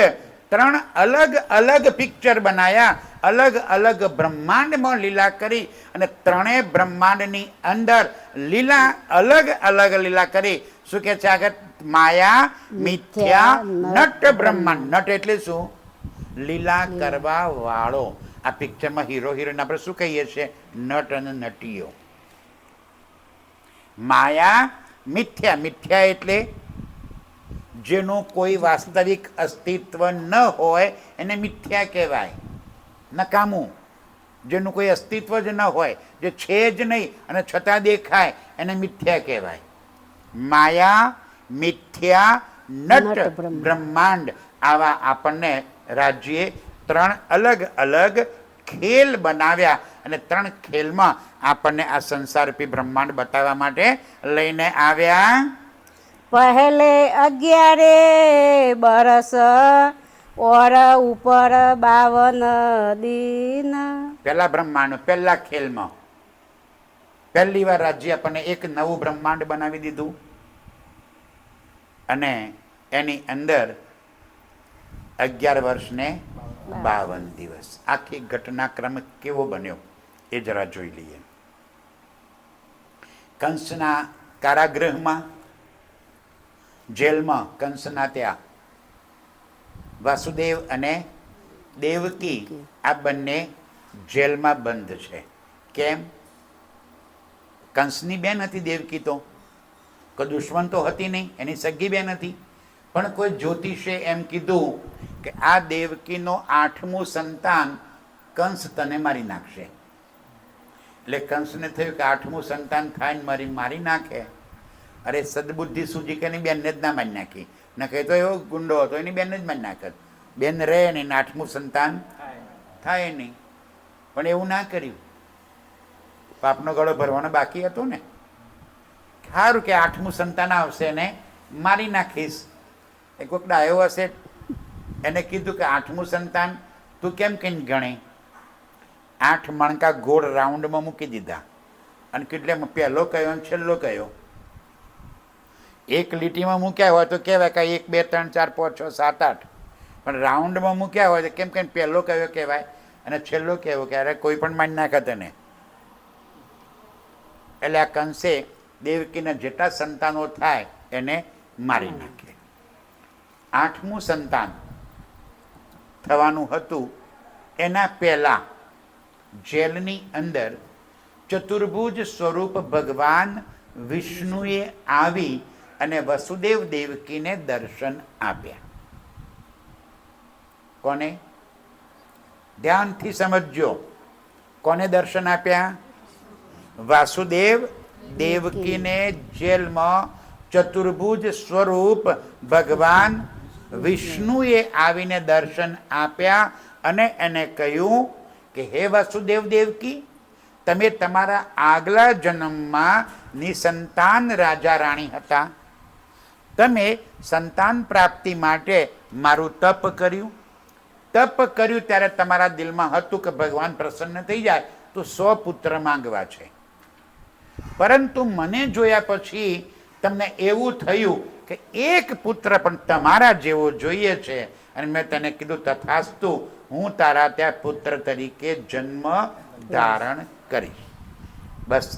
ત્રણ અલગ અલગ પિક્ચર બનાયા, અલગ અલગ બ્રહ્માંડમાં લીલા કરી અને ત્રણેય બ્રહ્માંડની અંદર લીલા અલગ અલગ લીલા કરી. શું કે છે આગળ? માયા, મિથ્યા, નટ બ્રહ્માંડ. નટ એટલે શું? લીલા કરવા વાળો. આ પિક્ચરમાં હીરો હિરોઈન આપણે શું કહીએ છીએ? નટ અને નટીઓ. માયા, મિથ્યા. મિથ્યા એટલે જેનું કોઈ વાસ્તવિક અસ્તિત્વ ન હોય એને મિથ્યા કહેવાય, નકામું. જેનું કોઈ અસ્તિત્વ જ ન હોય, જે છે જ નહીં અને છતાં દેખાય, એને મિથ્યા કહેવાય. માયા, મિથ્યા, નટ બ્રહ્માંડ. આવા આપણને રાજ્યે ત્રણ અલગ અલગ ખેલ બનાવ્યા અને ત્રણ ખેલમાં આપણને આ સંસારરૂપી બ્રહ્માંડ બતાવવા માટે લઈને આવ્યા. પહેલે 11 બરસ ઓર ઉપર 52 દિન. પહેલા બ્રહ્માંડ, પહેલા ખેલમાં પહેલી વાર રાજ્ય આપણને એક નવું બ્રહ્માંડ બનાવી દીધું અને એની અંદર 11 વર્ષ ને 52 દિવસ. આખી ઘટનાક્રમ કેવો બન્યો એ જરા જોઈ લઈએ. કંસના કારાગૃહમાં, જેલમાં, કંસના ત્યાં વાસુદેવ અને દેવકી આ બંને જેલમાં બંધ છે. કેમ? કંસની બેન હતી દેવકી, તો કોઈ દુશ્મન તો હતી નહીં, એની સગી બેન હતી. પણ કોઈ જ્યોતિષે એમ કીધું કે આ દેવકીનો 8મું સંતાન કંસ તને મારી નાખશે. એટલે કંસને થયું કે 8મું સંતાન થાય ને મારી નાખે, અરે સદબુદ્ધિ સૂજી કે એની બેનને જ ના મારી નાખી. ન કહે તો એવો ગુંડો હતો, એની બેનને જ મારી નાખત. બેન રહે ને 8મું સંતાન થાય નહીં. પણ એવું ના કર્યું. પાપનો ગળો ભરવાનો બાકી હતો ને. સારું કે 8મું સંતાન આવશે ને મારી નાખીશ. એ કોઈક ડાયો હશે, એને કીધું કે 8મું સંતાન તું કેમ કઈ ગણે? 8 મણકા ગોળ રાઉન્ડમાં મૂકી દીધા અને કેટલે પહેલો કયો અને છેલ્લો કયો એક લીટીમાં મૂક્યા હોય તો કહેવાય કે 1 2 3 4 5 6 7 8, પણ રાઉન્ડમાં મૂક્યા હોય તો કેમ કે પહેલો કયો કહેવાય અને છેલ્લો કહેવો કે અરે કોઈ પણ માની નાખે તને. એટલે આ કંસે દેવકીના જેટલા સંતાનો થાય એને મારી નાખે. 8મું સંતાન થવાનું હતું એના પહેલા જેલની અંદર ચતુર્ભુજ સ્વરૂપ ભગવાન વિષ્ણુએ આવી અને વસુદેવ દેવકીને દર્શન આપ્યા. કોને? ધ્યાનથી સમજજો. કોને દર્શન આપ્યા? વાસુદેવ દેવકીને જેલમાં ચતુર્ભુજ સ્વરૂપ ભગવાન વિષ્ણુએ આવીને દર્શન આપ્યા અને એને કહ્યું કે હે વાસુદેવ દેવકી, તમે તમારા આગલા જન્મમાં નિસંતાન રાજા રાણી હતા. તમે સંતાન પ્રાપ્તિ માટે મારું તપ કર્યું. તપ કર્યું ત્યારે તમારા દિલમાં હતું કે ભગવાન પ્રસન્ન થઈ જાય તો 100 પુત્ર માંગવા છે. પરંતુ મને જોયા પછી તમને એવું થયું કે એક પુત્ર પણ તમારા જેવો જોઈએ છે અને મેં તને કીધું તથાસ્તુ, હું તારા ત્યાં પુત્ર તરીકે જન્મ ધારણ કરીશ. બસ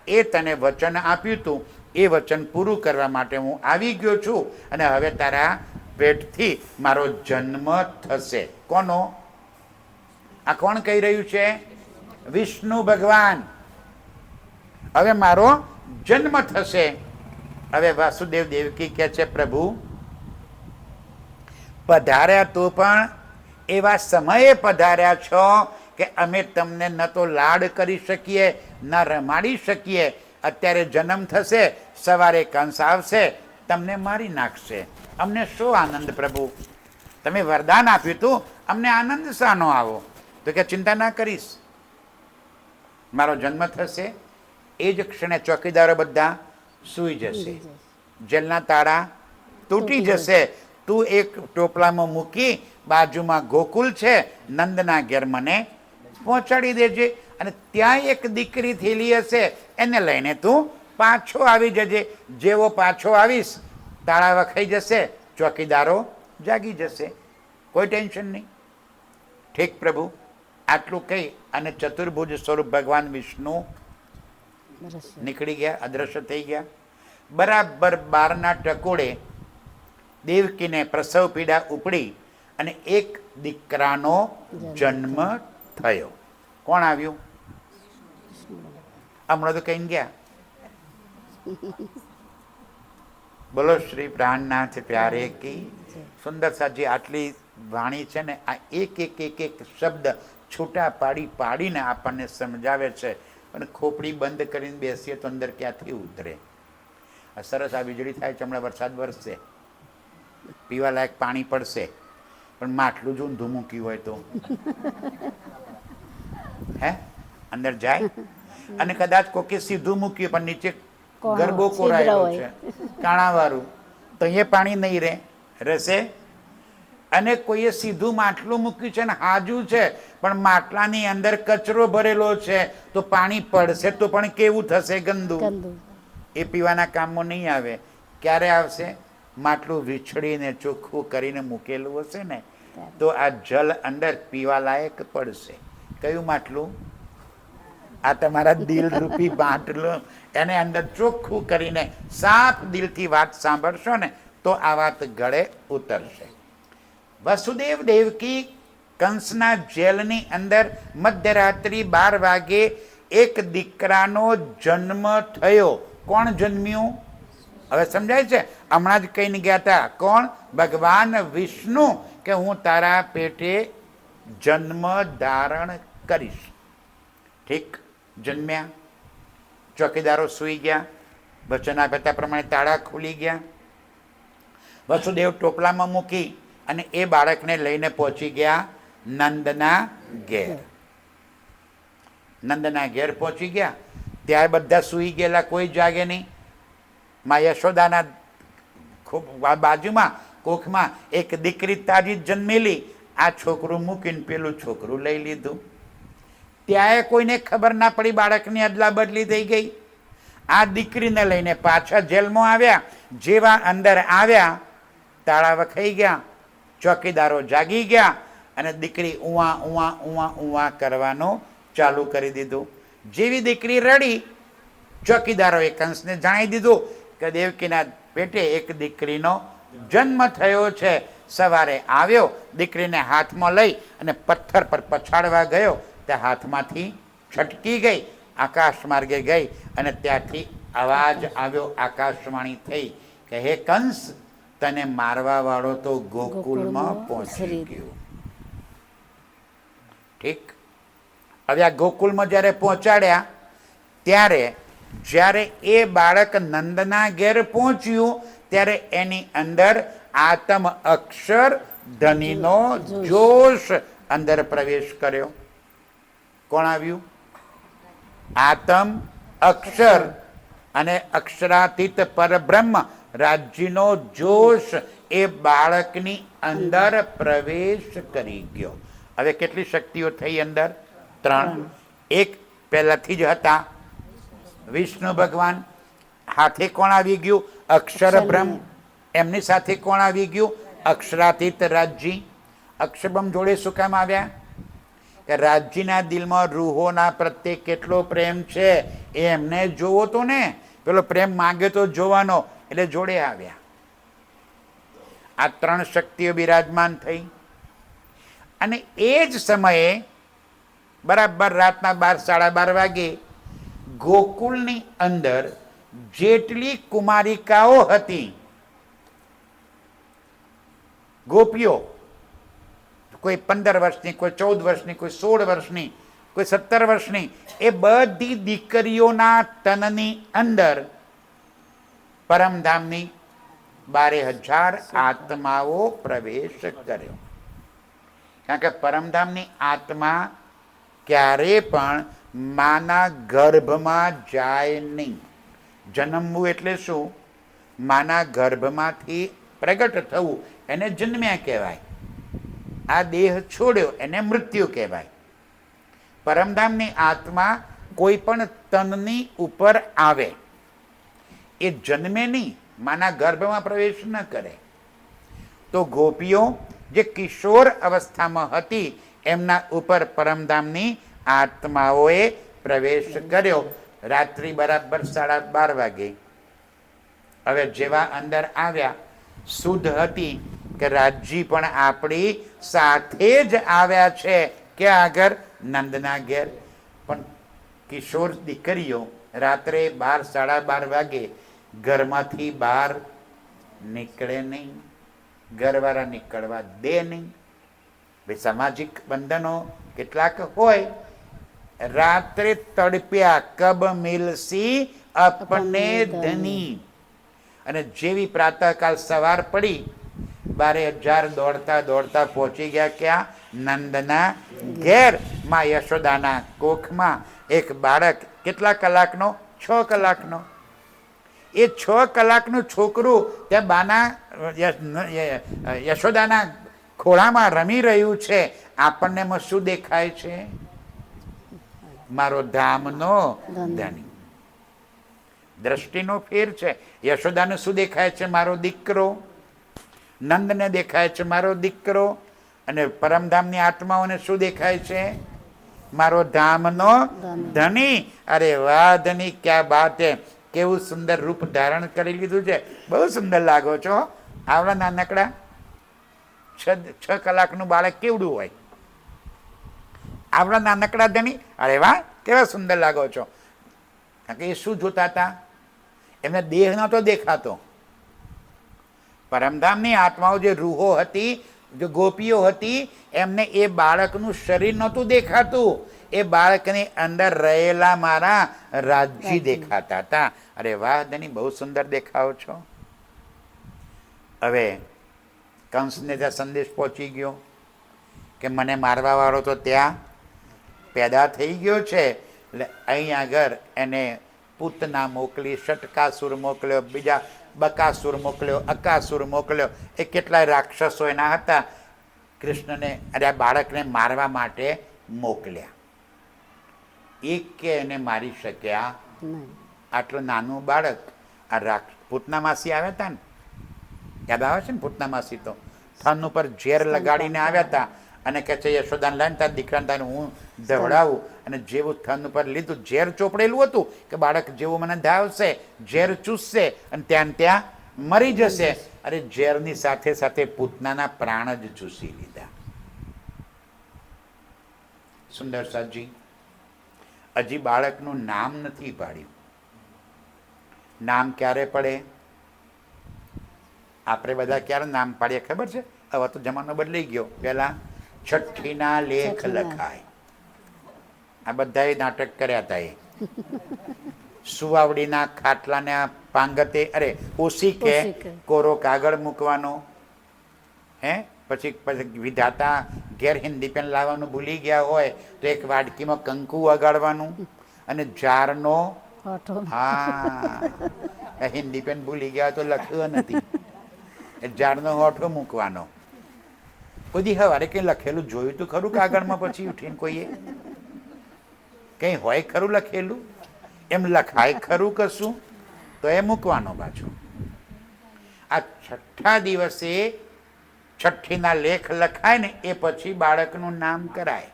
એ તને વચન આપ્યું હતું, એ વચન પૂરું કરવા માટે હું આવી ગયો છું અને હવે તારા પેટથી મારો જન્મ થશે. કોનો? આ કોણ કહી રહ્યું છે? વિષ્ણુ ભગવાન. હવે મારો જન્મ થશે. હવે વાસુદેવ દેવકી કહે છે પ્રભુ પધાર્યા તો પણ એવા સમયે પધાર્યા છો કે અમે તમને ન તો લાડ કરી શકીએ ન રમાડી શકીએ. અત્યારે જન્મ થશે, સવારે કંસ આવશે, તમને મારી નાખશે. અમને શું આનંદ પ્રભુ? તમે વરદાન આપ્યું હતું, અમને આનંદ શાનો આવો? તો કે ચિંતા ના કરીશ, મારો જન્મ થશે. એ જ ક્ષણે ચોકીદારો બધા સૂઈ જશે, જેલના તાળા તૂટી જશે. તું એક ટોપલામાં મૂકી, બાજુમાં ગોકુલ છે, નંદના ઘેર મને પહોંચાડી દેજે અને ત્યાં એક દીકરી થયેલી હશે, એને લઈને તું પાછો આવી જજે. જેવો પાછો આવીશ તાળા વખાઈ જશે, ચોકીદારો જાગી જશે. કોઈ ટેન્શન નહીં. ઠીક પ્રભુ, આટલું કહી અને ચતુર્ભુજ સ્વરૂપ ભગવાન વિષ્ણુ નીકળી ગયા, અદ્રશ્ય થઈ ગયા. બરાબર 12ના ટકોડે દેવકીને પ્રસવ પીડા ઉપડી અને એક દીકરાનો જન્મ થયો. કોણ આવ્યું? હમણાં તો કહીને ગયા. બોલો શ્રી પ્રાણનાથ પ્યારે કી. સુંદર સાજી આટલી વાણી છે ને, આ એક એક એક એક શબ્દ છૂટા પાડી પાડીને આપણને સમજાવે છે. અને ખોપડી બંધ કરીને બેસીએ તો અંદર ક્યાંથી ઉતરે. આ સરસ આ વીજળી થાય છે, હમણાં વરસાદ વરસશે, પીવા લાયક પાણી પડશે, પણ માટલું જો ઊંધું મૂક્યું હોય તો હે અંદર જાય. અને કદાચ કોકે સીધું મૂક્યું પણ નીચે ગરબો કોરાયેલો છે કાણાવાળું, તો એ પાણી નહીં રહે, રહેશે. અને કોઈએ સીધું માટલું મૂક્યું છે ને હાજુ છે, પણ માટલાની અંદર કચરો ભરેલો છે, તો પાણી પડશે તો પણ કેવું થશે? ગંદુ. એ પીવાના કામમાં નહીં આવે. ક્યારે આવશે? માટલું વીછળીને ચોખ્ખું કરીને મૂકેલું હશે ને, તો આ જલ અંદર પીવા લાયક પડશે. કયું માટલું? આ તમારા દિલ રૂપી માટલું. એને અંદર ચોખ્ખું કરીને સાફ દિલથી વાત સાંભળશો ને, તો આ વાત ગળે ઉતરશે. વસુદેવ દેવકી કંસના જેલની અંદર મધ્યરાત્રિ 12 વાગે એક દીકરાનો જન્મ થયો. કોણ જન્મ્યું? હવે સમજાય છે? હમણાં જ કહીને ગયા હતા. કોણ? ભગવાન વિષ્ણુ કે હું તારા પેટે જન્મ ધારણ કરીશ. ઠીક, જન્મ્યા. ચોકીદારો સૂઈ ગયા. વચન આપ્યા પ્રમાણે તાળા ખુલી ગયા. વસુદેવ ટોપલામાં મૂકી અને એ બાળકને લઈને પહોંચી ગયા નંદના ઘેર. નંદના ઘેર પહોંચી ગયા. ત્યાં બધા સૂઈ ગયેલા, કોઈ જાગે નહીં. મા યશોદાના બાજુમાં કોખમાં એક દીકરી તાજી જન્મેલી. આ છોકરું મૂકીને પેલું છોકરું લઈ લીધું. ત્યાં કોઈને ખબર ના પડી, બાળકની અદલા બદલી થઈ ગઈ. આ દીકરીને લઈને પાછા જેલમાં આવ્યા. જેવા અંદર આવ્યા, તાળા વખાઈ ગયા. ચોકીદારો જાગી ગયા અને દીકરી ઉવા ઉવા ઉવા ઉવા કરવાનું ચાલુ કરી દીધું. જેવી દીકરી રડી, ચોકીદારોએ કંસને જણાવી દીધું કે દેવકીના પેટે એક દીકરીનો જન્મ થયો છે. સવારે આવ્યો, દીકરીને હાથમાં લઈ અને પથ્થર પર પછાડવા ગયો, તે હાથમાંથી છટકી ગઈ, આકાશ માર્ગે ગઈ અને ત્યાંથી અવાજ આવ્યો, આકાશવાણી થઈ કે હે કંસ, તને મારવા વાળો તો ગોકુલમાં પહોંચી ગયો. ઠીક. હવે આ ગોકુલમાં જ્યારે પહોંચાડ્યા, ત્યારે જ્યારે એ બાળક નંદના ઘેર પહોંચ્યું, ત્યારે એની અંદર આત્મ અક્ષર ધનીનો જોશ અંદર પ્રવેશ કર્યો. કોણ આવ્યું? આત્મ અક્ષર અને અક્ષરાતીત પરબ્રહ્મ રાજ્યનો જોશ એ બાળકની અંદર પ્રવેશ કરી ગયો. હવે કેટલી શક્તિઓ થઈ અંદર? 3. એક પહેલાથી જ હતા વિષ્ણુ ભગવાન. હાથે કોણ આવી ગયું? અક્ષર બ્રહ્મ. એમની સાથે કોણ આવી ગયું? અક્ષરાતીત રાજ્ય. અક્ષરબ્રહ્મ જોડે શું કામ આવ્યા? કે રાજ્યના દિલમાં રૂહોના પ્રત્યે કેટલો પ્રેમ છે એ એમને જોવો તો ને. પેલો પ્રેમ માંગે તો જોવાનો, એટલે જોડે આવ્યા. આ 3 શક્તિઓ બિરાજમાન થઈ. અને એ જ સમયે બરાબર રાતના 12, 12:30 વાગે ગોકુલની અંદર જેટલી કુમારિકાઓ હતી, ગોપીઓ, કોઈ 15 વર્ષની, કોઈ 14 વર્ષની, કોઈ 16 વર્ષની, કોઈ 17 વર્ષની, એ બધી દીકરીઓના તનની અંદર પરમધામની 12,000 આત્માઓ પ્રવેશ કર્યો. કારણ કે પરમધામની આત્મા ક્યારે પણ માના ગર્ભમાં જાય નહીં. જન્મવું એટલે શું? માના ગર્ભમાંથી પ્રગટ થવું, એને જન્મ્યા કહેવાય. આ દેહ છોડ્યો એને મૃત્યુ કહેવાય. પરમધામની આત્મા કોઈ પણ તનની ઉપર આવે, એ જન્મે નહીં, માના ગર્ભમાં પ્રવેશ ન કરે. તો ગોપીઓ જે કિશોર અવસ્થામાં હતી એમના ઉપર પરમધામની આત્માઓએ પ્રવેશ કર્યો રાત્રિ બરાબર 12:30 વાગે. હવે જેવા અંદર આવ્યા, શુદ્ધ હતી કે રાજજી પણ આપણી સાથે જ આવ્યા છે કે આગળ નંદના ઘેર. પણ કિશોર દીકરીઓ રાત્રે 12:30 વાગે ઘરમાંથી બહાર નીકળે નહીં, ઘરવાળા નીકળવા દે નહીં. ભાઈ સામાજિક બંધનો કેટલાક હોય. રાત્રે તડપ્યા કબ મિલસી અપને ધની. અને જેવી પ્રાતઃકાલ સવાર પડી 12,000 દોડતા દોડતા પહોંચી ગયા ક્યાં? નંદના ઘેર. માં યશોદાના કોખમાં એક બાળક કેટલા કલાકનો? 6 કલાકનો. એ 6 કલાકનું છોકરું ત્યાં બાના યશોદાના ખોળામાં રમી રહ્યું છે. આપણને શું દેખાય છે? મારો ધામનો ધણી. દ્રષ્ટિનો ફેર છે. યશોદાને શું દેખાય છે? મારો દીકરો. નંદને દેખાય છે મારો દીકરો. અને પરમધામની આત્માઓને શું દેખાય છે? મારો ધામનો ધણી. અરે વાહ ધણી, ક્યાં બાત હે! કેવું સુંદર રૂપ ધારણ કરી લીધું છે. બહુ સુંદર લાગો છો. આવડા નાનકડા 6 કલાકનું બાળક કેવડું હોય? આવડા નાનકડા ધણી, અરે વાહ કેવા સુંદર લાગો છો. કારણ કે એ શું જોતા હતા? એમને દેહ નહોતો દેખાતો. પરમધામની આત્માઓ જે રૂહો હતી, જે ગોપીઓ હતી, એમને એ બાળકનું શરીર નહોતું દેખાતું. એ બાળકની અંદર રહેલા મારા રાજજી દેખાતા હતા. અરે વાહ ધણી, બહુ સુંદર દેખાવ છો. હવે કંસને ત્યાં સંદેશ પહોંચી ગયો કે મને મારવા વાળો તો ત્યાં પેદા થઈ ગયો છે. એટલે અહીં આગળ એને પૂતના મોકલી, ષટકાસુર મોકલ્યો, બીજા બકાસુર મોકલ્યો, અકાસુર મોકલ્યો. એ કેટલાય રાક્ષસો એના હતા. કૃષ્ણને અરે આ બાળકને મારવા માટે મોકલ્યા. એક કે એને મારી શક્યા આટલું નાનું બાળક. આ પૂતના માસી આવ્યા હતા ને, યાદ આવે છે ને? પૂતના માસી તો થન ઉપર ઝેર લગાડીને આવ્યા હતા અને કહે છે યશોદાને લાઈને તારા દીકરાને તારે હું ધવડાવું. અને જેવું થન ઉપર લીધું, ઝેર ચોપડેલું હતું કે બાળક જેવું મને ધાવશે, ઝેર ચૂસશે અને ત્યાં ત્યાં મરી જશે. અરે ઝેરની સાથે સાથે પૂતનાના પ્રાણ જ ચૂસી લીધા. સુંદર સાજી હજી બાળકનું નામ નથી પાડ્યું. નામ ક્યારે પડે? આપણે બધા ક્યારે નામ પાડીએ ખબર છે? હવે તો જમાનો બદલાઈ ગયો. પહેલા છઠ્ઠીના લેખ લખાય. આ બધાએ નાટક કર્યા હતા. એ સુવાવડીના ખાટલાના પાંગતે અરે ઓસી કે કોરો કાગળ મૂકવાનો. પછી વિધાતા ઘેર હિન્દી પેન લાવવાનું ભૂલી ગયા હોય તો એક વાડકીમાં કંકુ વગાડવાનું અને જારનો હા હિન્દી પેન ભૂલી ગયા તો લખ્યો નથી. જારનો હોઠો મૂકવાનો. બધી હવારે કંઈ લખેલું જોયું તું ખરું કાગળમાં? પછી ઉઠીને કોઈએ કંઈ હોય ખરું લખેલું? એમ લખાય ખરું કશું? તો એ મૂકવાનો પાછો. આ છઠ્ઠા દિવસે છઠ્ઠીના લેખ લખાય ને એ પછી બાળકનું નામ કરાય.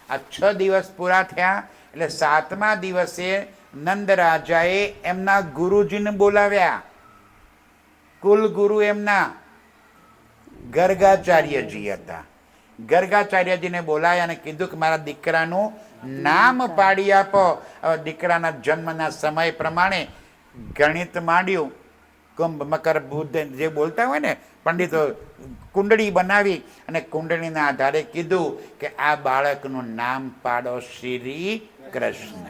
આ 6 દિવસ પૂરા થયા એટલે 7મા દિવસે નંદ રાજાએ એમના ગુરુજીને બોલાવ્યા. કુલગુરુ એમના ગર્ગાચાર્યજી હતા. ગર્ગાચાર્યજીને બોલાયા અને કીધું કે મારા દીકરાનું નામ પાડી આપો. હવે દીકરાના જન્મના સમય પ્રમાણે ગણિત માંડ્યું. કુંભ મકર બુદ્ધ જે બોલતા હોય ને પંડિતો, કુંડળી બનાવી અને કુંડળીના આધારે કીધું કે આ બાળકનું નામ પાડો શ્રી કૃષ્ણ.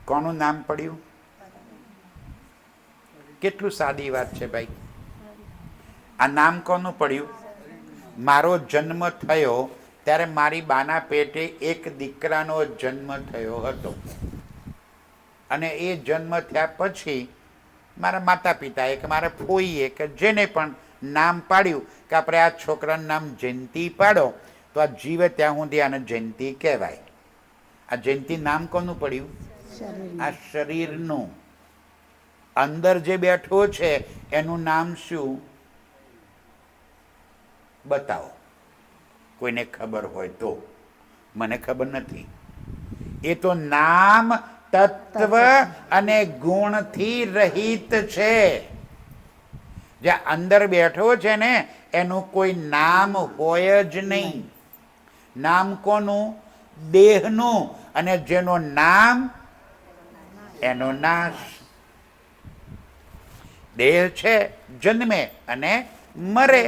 કોનું નામ પડ્યું? કેટલું સાદી વાત છે ભાઈ. આ નામ કોનું પડ્યું? મારો જન્મ થયો ત્યારે મારી બાના પેટે એક દીકરાનો જન્મ થયો હતો અને એ જન્મ થયા પછી મારા માતા પિતાએ કે મારા ફોઈએ કે જેને પણ નામ પાડ્યું કે આપણે આ છોકરાનું નામ જયંતી પાડો તો આ જીવે ત્યાં સુધી આને જયંતી કહેવાય. આ જયંતી નામ કોનું પડ્યું? આ શરીરનું. અંદર જે બેઠો છે એનું નામ શું? બતાવો, કોઈને ખબર હોય તો. મને ખબર નથી. એ તો નામ, તત્વ અને ગુણથી રહિત છે. જે અંદર બેઠો છે ને એનું કોઈ નામ હોય જ નહીં. નામ કોનું? દેહનું. અને જેનું નામ એનો નાશ. દેહ છે, જન્મે અને મરે.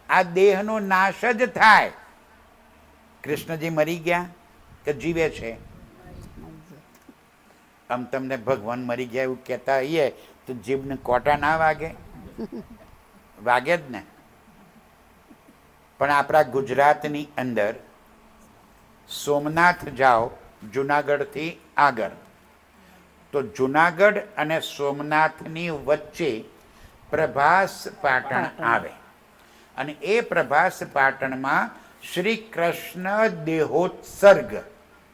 આ દેહનો નાશ જ થાય. કૃષ્ણજી મરી ગયા કે જીવે છે? આમ તમને ભગવાન મરી ગયા એવું કહેતા હોઈએ તો જીભને કોટા ના વાગે? વાગે જ ને. પણ આપણા ગુજરાતની અંદર સોમનાથ જાઓ જુનાગઢથી આગળ, તો જુનાગઢ અને સોમનાથની વચ્ચે પ્રભાસ પાટણ આવે. અને એ પ્રભાસ પાટણમાં શ્રી કૃષ્ણ દેહોત્સર્ગ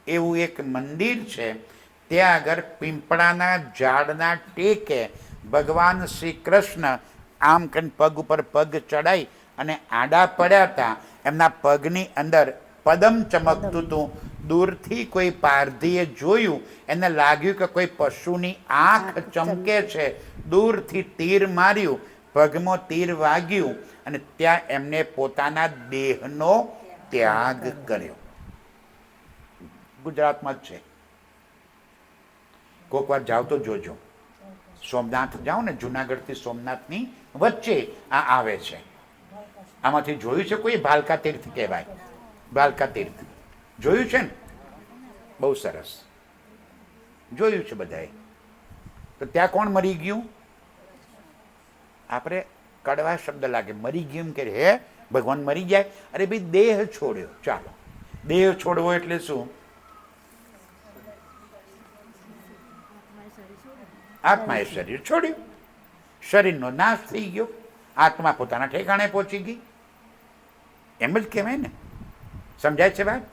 એવું એક મંદિર છે. ત્યાં આગળ પીંપળાના ઝાડના ટેકે ભગવાન શ્રી કૃષ્ણ આમ કરીને પગ ઉપર પગ ચડાઈ અને આડા પડ્યા હતા. એમના પગની અંદર પદમ ચમકતું હતું. દૂરથી કોઈ પારધીએ જોયું, એને લાગ્યું કે કોઈ પશુની આંખ ચમકે છે. દૂરથી તીર માર્યું, પગમાં તીર વાગ્યું અને ત્યાં એમને પોતાના દેહનો ત્યાગ કર્યો. ગુજરાતમાં જ છે. કોઈક વાર જાઓ તો જોજો. સોમનાથ જાઓ ને, જુનાગઢથી સોમનાથની વચ્ચે આ આવે છે. આમાંથી જોયું છે કોઈ? ભાલકા તીર્થ કહેવાય. ભાલકા તીર્થ જોયું છે ને? બહુ સરસ જોયું છે બધાએ. તો ત્યાં કોણ મરી ગયું? આપણે કડવા શબ્દ લાગે, મરી ગયું કે હે ભગવાન મરી જાય? અરે ભાઈ, દેહ છોડ્યો. ચાલો, દેહ છોડવો એટલે શું? આત્માએ શરીર છોડ્યું, શરીરનો નાશ થઈ ગયો, આત્મા પોતાના ઠેકાણે પહોંચી ગઈ. એમ જ કહેવાય ને. સમજાય છે વાત?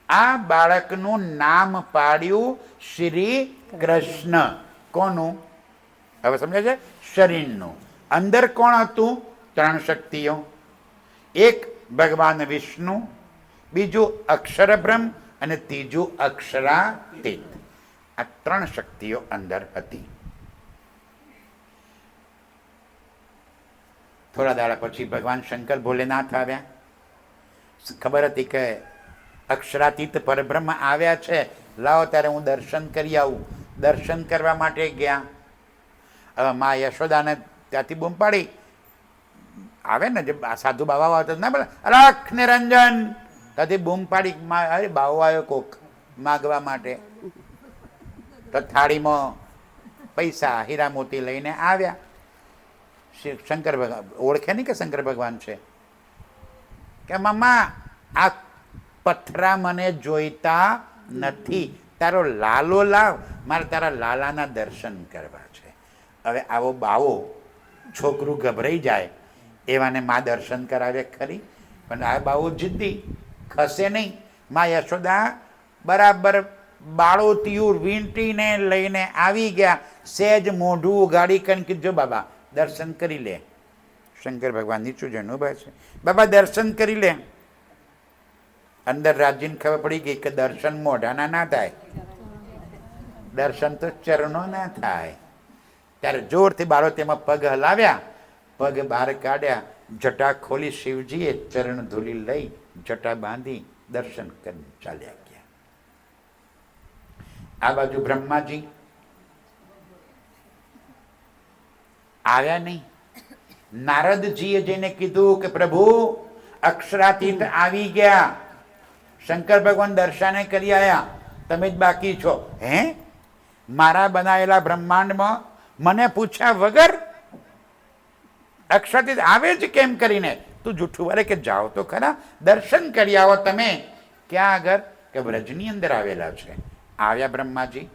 આ બાળકનું નામ પાડ્યું શ્રી કૃષ્ણ. કોનું? હવે સમજાય છે? શરીરનું. અંદર કોણ હતું? 3 શક્તિઓ. એક ભગવાન વિષ્ણુ, બીજું અક્ષર બ્રહ્મ અને ત્રીજું અક્ષરાતીત. આ 3 શક્તિઓ અંદર હતી. થોડા દાડા પછી ભગવાન શંકર ભોલેનાથ આવ્યા. ખબર હતી કે અક્ષરાતીત પરબ્રહ્મ આવ્યા છે, લાવો ત્યારે હું દર્શન કરી આવું. દર્શન કરવા માટે ગયા. હવે મા યશોદાને ત્યાંથી બૂમ પાડી. આવે ને જે સાધુ બાવા આવતા ના બોલે, અલખ નિરંજન, ત્યાંથી બૂમ પાડી. અરે બાવો આવ્યો કોક માગવા માટે. તો થાળીમાં પૈસા હીરા મોતી લઈને આવ્યા. શંકર ભગવાન ઓળખે નહીં કે શંકર ભગવાન છે. કે મમ્મા, આ પથરા મને જોઈતા નથી, તારો લાલો લાવ, મારે તારા લાલાના દર્શન કરવા છે. હવે આવો બાવો, છોકરું ગભરાઈ જાય એવાને મા દર્શન કરાવે ખરી? પણ આ બાવો જિદ્દી, ખસે નહીં. મા યશોદા બરાબર બાળોતિયું વીંટીને લઈને આવી ગયા. સહેજ મોઢું ઉગાડી કરીને કીધું, જો બાબા દર્શન કરી લે. શંકર ભગવાન નીચું જઈને ઊભા છે. બાબા દર્શન કરી લે. અંદર રાજીને ખબર પડી ગઈ કે દર્શન મોઢાના ના થાય, દર્શન તો ચરણોના થાય. ત્યારે જોરથી બાળો તેમાં પગ હલાવ્યા, પગ બહાર કાઢ્યા, જટા ખોલી શિવજીએ ચરણ ધૂલી લઈ જટા બાંધી દર્શન કરી ચાલ્યા ગયા. આ બાજુ બ્રહ્માજી આવ્યા નહીં. નારદજીએ જઈને કીધું કે પ્રભુ અક્ષરાતીત આવી ગયા, શંકર ભગવાન દર્શને કરી આવ્યા, તમે જ બાકી છો. હે? મારા બનાવેલા બ્રહ્માંડમાં મને પૂછ્યા વગર અક્ષરાતીત આવે જ કેમ કરીને? તું જૂઠું વારે કે જાઓ તો ખરા, દર્શન કરી આવો તમે. ક્યાં આગળ? કે વ્રજની અંદર આવેલા છે. આવ્યા બ્રહ્માજી,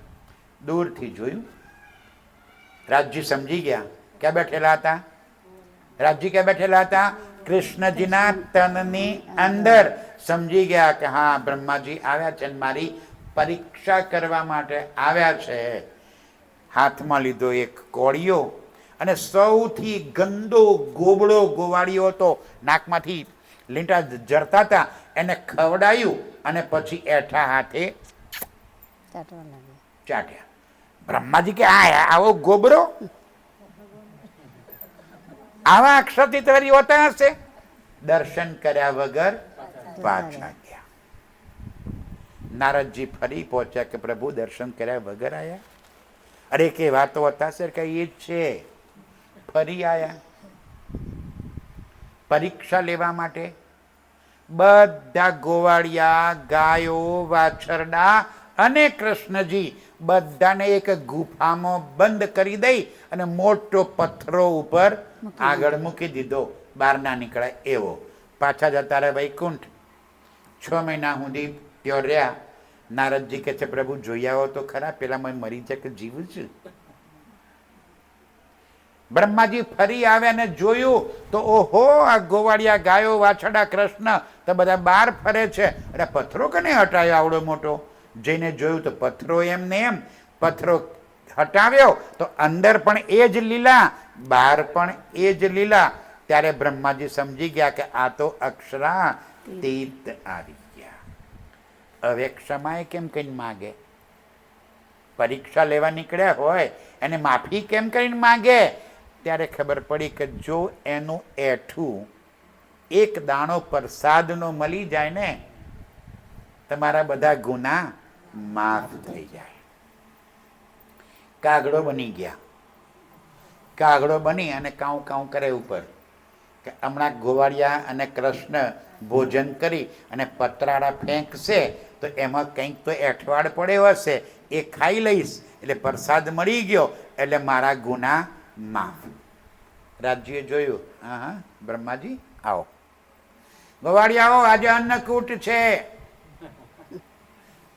દૂરથી જોયું. રાજજી સમજી ગયા. ક્યાં બેઠેલા હતા? રાજજી ક્યાં બેઠેલા હતા? કૃષ્ણજીના તનની અંદર. સમજી ગયા કે હા, બ્રહ્માજી આવ્યા છે, મારી પરીક્ષા કરવા માટે આવ્યા છે. હાથમાં લીધો એક કોળિયો, અને સૌથી ગંદો ગોબડો ગોવાળિયો હતો, નાકમાંથી લીંટા જરતા હતા, એને ખવડાયું અને પછી એઠા હાથે ચાટવા લાગ્યા. ચાટ્યા. બ્રહ્માજી કે આવો ગોબરો, આવા અક્ષરથી તરી હોતા હશે? દર્શન કર્યા વગર પાછા ગયા. નારદજી ફરી પહોંચ્યા કે પ્રભુ દર્શન કર્યા વગર આયા? અરે કે વાતો હતા સર કે એ જ છે, ફરી આયા પરીક્ષા લેવા માટે. બધા ગોવાળિયા, ગાયો, વાછરડા અને કૃષ્ણજી બધાને એક ગુફામાં બંધ કરી દઈ અને મોટો પથ્થરો ઉપર આગળ મૂકી દીધો, બહાર ના નીકળાય એવો. પાછા જતા રહે વૈકુંઠ. 6 મહિના સુધી ત્યો રહ્યા. નારદજી કે છે પ્રભુ જોઈ આવો તો ખરા, પેલા મેં મરી જાય કે જીવું છું? બ્રહ્માજી ફરી આવ્યા ને જોયું તો ઓહો, આ ગોવાળિયા, ગાયો, વાછડા, કૃષ્ણ તો બધા બહાર ફરે છે. અરે પથ્થરો કને હટાયો આવડો મોટો? જઈને જોયું તો પથ્થરો એમ ને એમ. પથ્થરો હટાવ્યો તો અંદર પણ એ જ લીલા, બહાર પણ એ જ લીલા. ત્યારે બ્રહ્માજી સમજી ગયા કે આ તો અક્ષરાતીત આવી ગયા. હવે ક્ષમાએ કેમ કહીને માગે? પરીક્ષા લેવા નીકળ્યા હોય એને માફી કેમ કરીને માગે? ત્યારે ખબર પડી કે જો એનું એઠું એક દાણો પ્રસાદનો મળી જાય ને, તમારા બધા ગુના માફ થઈ જાય. કાગડો બની ગયા. કાગડો બની અને કાઉ કાઉ કરે ઉપર કે હમણાં ગોવાળિયા અને કૃષ્ણ ભોજન કરી અને પતરાળા ફેંકશે તો એમાં કંઈક તો એઠવાડ પડ્યો હશે, એ ખાઈ લઈશ એટલે પ્રસાદ મળી ગયો એટલે મારા ગુના માફ. રાજ્યએ જોયું, હા બ્રહ્માજી આવો, ગોવાળિયાઓ આજે અન્નકૂટ છે,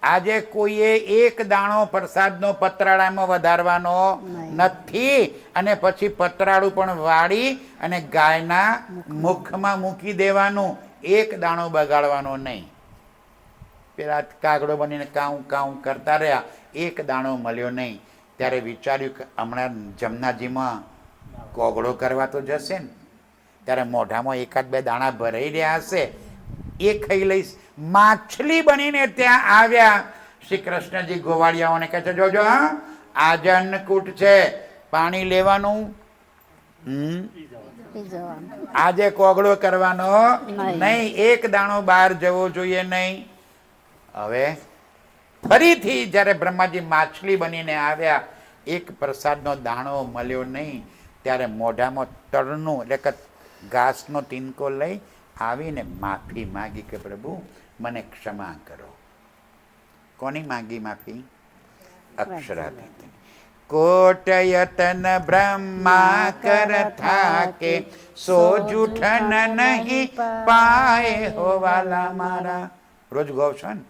આજે કોઈએ એક દાણો પ્રસાદનો પતરાળામાં વધારવાનો નથી, અને પછી પતરાળું પણ વાળી અને ગાયના મુખમાં મૂકી દેવાનું, એક દાણો બગાડવાનો નહીં. પેલા કાગડો બનીને કાઉં કાઉં કરતા રહ્યા, એક દાણો મળ્યો નહીં. ત્યારે વિચાર્યું કે હમણાં જમનાજીમાં કોગળો કરવા તો જશે ને, ત્યારે મોઢામાં એકાદ બે દાણા ભરાઈ રહ્યા હશે, એ ખાઈ લઈશ. માછલી બનીને ત્યાં આવ્યા. શ્રી કૃષ્ણજી ગોવાળિયાઓને કહે છે જોજો, હા આજે અન્નકૂટ છે, પાણી લેવાનું, આજે કોગળો કરવાનો નહીં, એક દાણો બહાર જવો જોઈએ નહીં. હવે ફરીથી જ્યારે બ્રહ્માજી માછલી બનીને આવ્યા, એક પ્રસાદનો દાણો મળ્યો નહીં. ત્યારે મોઢામાં તળનું એટલે કે ઘાસનો તિનકો લઈ આવીને માફી માગી કે પ્રભુ મને ક્ષમા કરો. કોની માગી માફી? અક્ષરાતીત. કોટયતન બ્રહ્મા કર થાકે, સો જૂઠન નહીં પાએ હો વાલા મારા. રોજ ગૌ છો ને,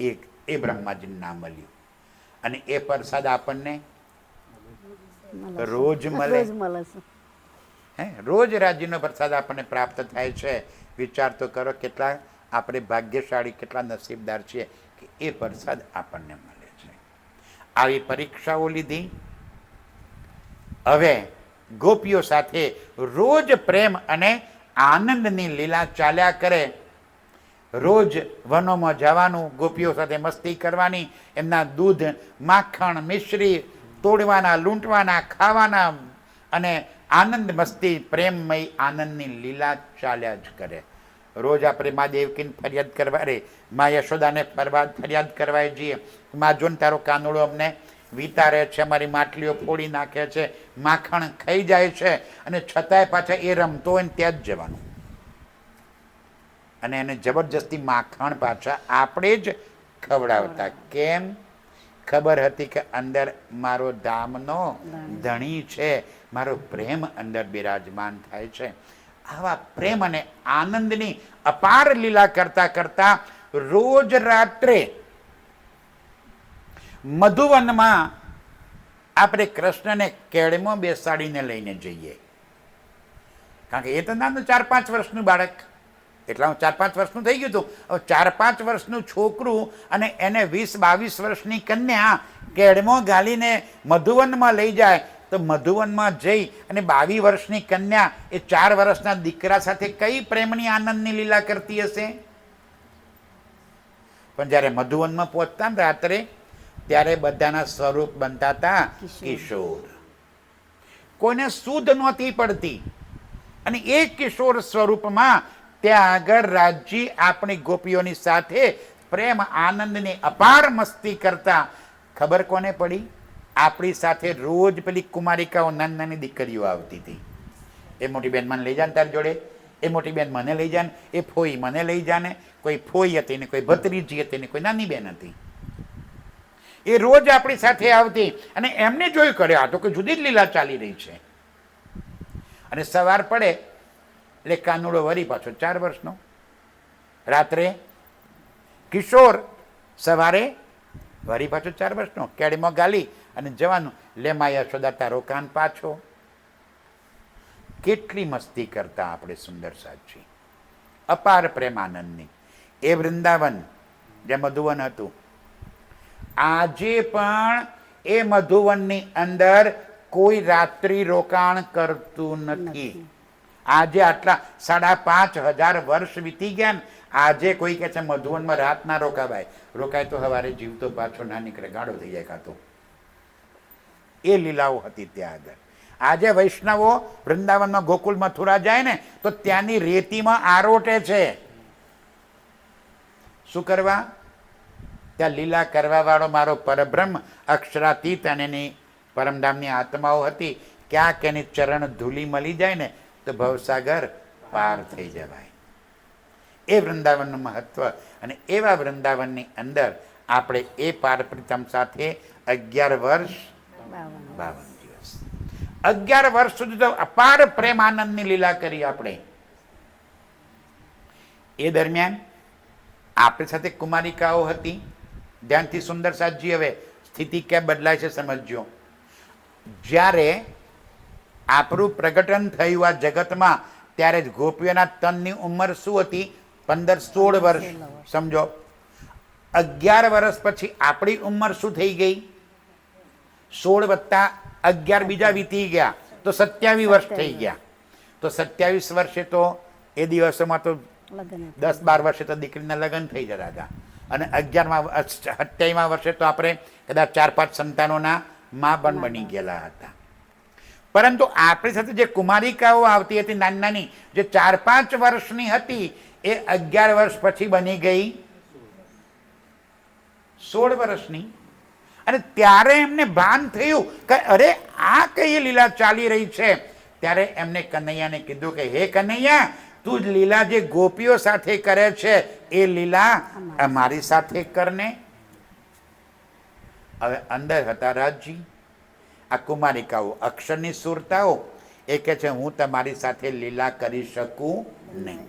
એક એ બ્રહ્માજીનું નામ મળ્યું, અને એ પ્રસાદ આપણને રોજ મળે. હે, રોજ રાજ્યનો પ્રસાદ આપણને પ્રાપ્ત થાય છે. વિચાર તો કરો કેટલા આપણે ભાગ્યશાળી, કેટલા નસીબદાર છીએ કે એ પ્રસાદ આપણને મળે છે. આવી પરીક્ષાઓ લીધી. હવે ગોપીઓ સાથે રોજ પ્રેમ અને આનંદની લીલા ચાલ્યા કરે. રોજ વનોમાં જવાનું, ગોપીઓ સાથે મસ્તી કરવાની, એમના દૂધ, માખણ, મિશ્રી તોડવાના, લૂંટવાના, ખાવાના, અને આનંદ મસ્તી પ્રેમમય આનંદની લીલા ચાલ્યા જ કરે. રોજ આપણે મા દેવકીને ફરિયાદ કરવા, રે મા યશોદાને ફરિયાદ કરવા જઈએ, મા જોને તારો કાનુડો અમને વિતારે છે, અમારી માટલીઓ ફોડી નાખે છે, માખણ ખાઈ જાય છે, અને છતાંય પાછા એ રમતો હોય ને ત્યાં જ જવાનું, અને એને જબરજસ્તી માખણ પાછા આપણે જ ખવડાવતા. કેમ? ખબર હતી કે અંદર મારો ધામનો ધણી છે, મારો પ્રેમ અંદર બિરાજમાન થાય છે. આવા પ્રેમ અને આનંદની અપાર લીલા કરતા કરતા રોજ રાત્રે મધુવનમાં આપણે કૃષ્ણને કેળમાં બેસાડીને લઈને જઈએ. કારણ કે એ તો નાનું 4-5 વર્ષનું બાળક, એટલા 4-5 વર્ષનું થઈ ગયું હતું. હવે 4-5 વર્ષનું છોકરું અને એને 20-22 વર્ષની કન્યા કેડમો ગાલીને મધુવનમાં લઈ જાય તો મધુવનમાં જઈ અને 22 વર્ષની કન્યા એ 4 વર્ષના દીકરા સાથે કઈ પ્રેમની આનંદની લીલા કરતી હશે? પણ જ્યારે મધુવનમાં પહોંચતા ને રાત્રે ત્યારે બધાના સ્વરૂપ બનતા હતા કિશોર. કોઈને સુધ નહોતી પડતી અને એ કિશોર સ્વરૂપમાં ત્યાં આગળ રાજજી આપણી ગોપીઓની સાથે પ્રેમ આનંદની અપાર મસ્તી કરતા. ખબર કોને પડી? આપણી સાથે રોજ પેલી કુમારિકાઓ નાની નાની દીકરીઓ આવતી હતી. એ મોટી બેન મને લઈ જાય તારી જોડે, એ મોટી બેન મને લઈ જાય, એ ફોઈ મને લઈ જાય. કોઈ ફોઈ હતી ને કોઈ ભત્રીજી હતી ને કોઈ નાની બેન હતી. એ રોજ આપણી સાથે આવતી અને એમને જોઈ કરે આ તો કોઈ જુદી જ લીલા ચાલી રહી છે. અને સવાર પડે એટલે કાનુડો વરી પાછો 4 વર્ષનો, રાત્રે કિશોર, સવારે વરી પાછો 4 વર્ષનો, કેડીમાં ગાલી અને જવાનું લે મા યશોદા તારો કાન પાછો. કેટલી મસ્તી કરતા આપણે સુંદર સાજી, અપાર પ્રેમાનંદની. એ વૃંદાવન જે મધુવન હતું, આજે પણ એ મધુવનની અંદર કોઈ રાત્રિ રોકાણ કરતું નથી. આજે આટલા 5,500 વર્ષ વીતી ગયા ને આજે કોઈ કહે છે મધુવનમાં રાત ના રોકાવાય. રોકાય તો સવારે જીવતો પાછો ના નીકળે, ગાડો થઈ જાય કાતો. એ લીલાઓ હતી ત્યાં આગળ. આજે વૈષ્ણવો વૃંદાવનમાં ગોકુલ મથુરા જાય ને તો ત્યાંની રેતીમાં આરોટે છે. શું કરવા? ત્યાં લીલા કરવા વાળો મારો પરબ્રહ્મ અક્ષરાતીત અને એની પરમધામની આત્માઓ હતી. ક્યાંક એની ચરણ ધૂલી મળી જાય ને તો ભવસાગર પાર થઈ જવાય. એ વૃંદાવનનું મહત્વ. અને એવા વૃંદાવનની અંદર આપણે એ પાર પ્રીતમ સાથે 11 વર્ષ 52 દિવસ 11 વર્ષ સુધી તો અપાર પ્રેમ આનંદની લીલા કરી આપણે. એ દરમિયાન આપણી સાથે કુમારિકાઓ હતી. ધ્યાનથી સુંદર સાજી, હવે સ્થિતિ ક્યાં બદલાય છે સમજજો. જ્યારે આપણું પ્રગટન થયું આ જગતમાં ત્યારે જ ગોપીઓના તનની ઉંમર શું હતી? 15-16 વર્ષ. સમજો, 11 વર્ષ પછી આપણી ઉંમર શું થઈ ગઈ? 16 + 11 બીજા વીતી ગયા તો 27 વર્ષ થઈ ગયા. તો 27 વર્ષે તો એ દિવસોમાં તો 10-12 વર્ષે તો દીકરીના લગ્ન થઈ જતા હતા. અને 27મા વર્ષે તો આપણે કદાચ 4-5 સંતાનોના મા પણ બની ગયેલા હતા. પરંતુ આપણી સાથે જે કુમારિકાઓ આવતી હતી નાની નાની, જે 4-5 વર્ષની હતી, એ 11 વર્ષ પછી બની ગઈ 16 વર્ષની. અને ત્યારે એમને ભાન થયું કે અરે આ કઈ લીલા ચાલી રહી છે. ત્યારે એમને કનૈયાને કીધું કે હે કનૈયા, તું જ લીલા જે ગોપીઓ સાથે કરે છે એ લીલા અમારી સાથે કરને. હવે અંદર હતા રાજજી, આ કુમારિકાઓ અક્ષરની સુરતાઓ. એ કહે છે હું તમારી સાથે લીલા કરી શકું નહીં.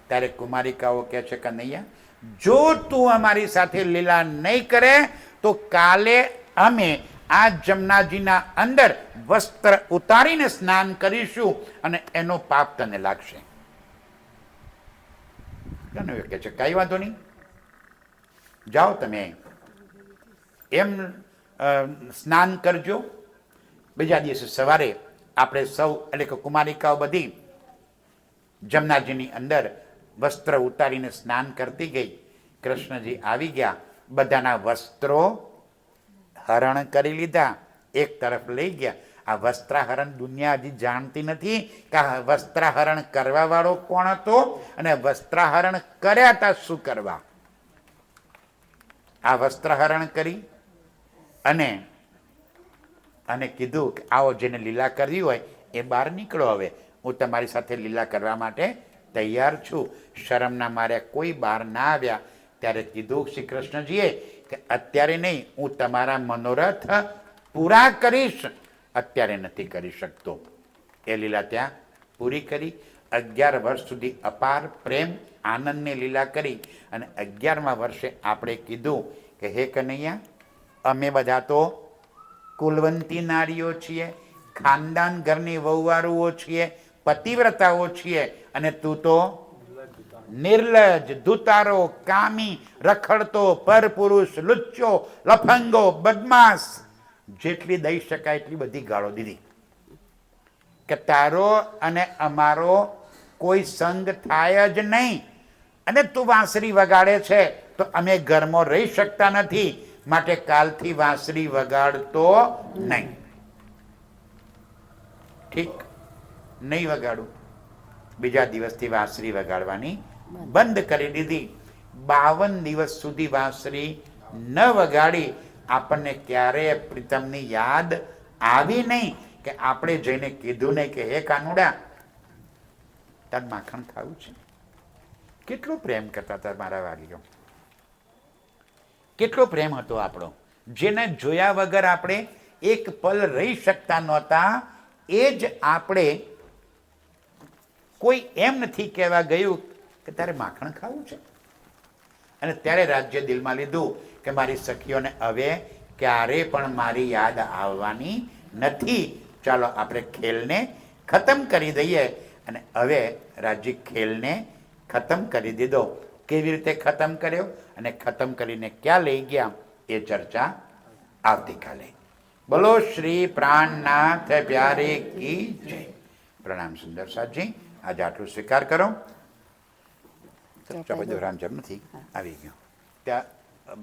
ત્યારે કુમારિકાઓ કહે છે કનૈયા, જો તું અમારી સાથે લીલા નહીં કરે તો કાલે અમે આ જમનાજીના અંદર વસ્ત્ર ઉતારીને સ્નાન કરીશું અને એનો પાપ તને લાગશે. કહે છે કઈ વાંધો નહીં, જાઓ તમે એમ સ્નાન કરજો. બીજા દિવસે સવારે આપણે સૌ એટલે કે કુમારિકાઓ બધી જમનાજીની અંદર વસ્ત્ર ઉતારીને સ્નાન કરતી ગઈ. કૃષ્ણજી આવી ગયા, બધાના વસ્ત્રો હરણ કરી લીધા, એક તરફ લઈ ગયા. આ વસ્ત્રાહરણ દુનિયા હજી જાણતી નથી કે આ વસ્ત્રાહરણ કરવા વાળો કોણ હતો અને વસ્ત્રાહરણ કર્યા હતા શું કરવા. આ વસ્ત્રાહરણ કરી અને અને કીધું કે આવો જેને લીલા કરવી હોય એ બહાર નીકળો, હવે હું તમારી સાથે લીલા કરવા માટે તૈયાર છું. શરમના મારે કોઈ બહાર ના આવ્યા. ત્યારે કીધું શ્રી કૃષ્ણજીએ કે અત્યારે નહીં, હું તમારા મનોરથ પૂરા કરીશ, અત્યારે નથી કરી શકતો. એ લીલા ત્યાં પૂરી કરી. 11 વર્ષ સુધી અપાર પ્રેમ આનંદની લીલા કરી. અને 11મા વર્ષે આપણે કીધું કે હે કનૈયા, અમે બધા તો કુલવંતી નારીઓ છીએ, ખાનદાન ઘરની વહુવારુઓ છીએ, પતિવ્રતાઓ છીએ, અને તું તો નિર્લજ, દુતારો, કામી, રખડતો, પરપુરુષ, લુચ્ચો, લફંગો, બદમાશ, જેટલી દઈ શકાય એટલી બધી ગાળો દીધી કે તારો અને અમારો કોઈ સંગ થાય જ નહીં, અને તું વાંસળી વગાડે છે તો અમે ઘરમાં રહી શકતા નથી, માટે કાલથી વાંસળી વગાડતો નહીં. ઠીક, નહીં વગાડું. બીજા દિવસથી વાંસળી વગાડવાની બંધ કરી દીધી. 52 દિવસ સુધી વાંસળી ન વગાડી. આપણને ક્યારેય પ્રીતમની યાદ આવી નહીં કે આપણે જઈને કીધું નહીં કે હે કાનુડા, તાર માખણ ખાવું છે. કેટલો પ્રેમ કરતા હતા મારા વાલીઓ, કેટલો પ્રેમ હતો આપણો, જેને જોયા વગર આપણે એક પલ રહી શકતા નહોતા. એ જ આપણે કોઈ એમ નથી કહેવા ગયું કે તારે માખણ ખાવું છે, અને ત્યારે રાજ્ય દિલમાં લીધું કે મારી સખીઓને હવે ક્યારે પણ મારી યાદ આવવાની નથી. ચાલો આપણે ખેલને ખતમ કરી દઈએ. અને હવે રાજ્ય ખેલને ખતમ કરી દીધો. કેવી રીતે ખતમ કર્યો અને ખતમ કરીને ક્યાં લઈ ગયા એ ચર્ચા આવતીકાલે. બોલો શ્રી પ્રાણનાથ પ્યારે કી જય. પ્રણામ સુંદર સાજી. આજે આટલું સ્વીકાર કરો. ચોપડી રામ જન્મથી આવી ગયો ત્યાં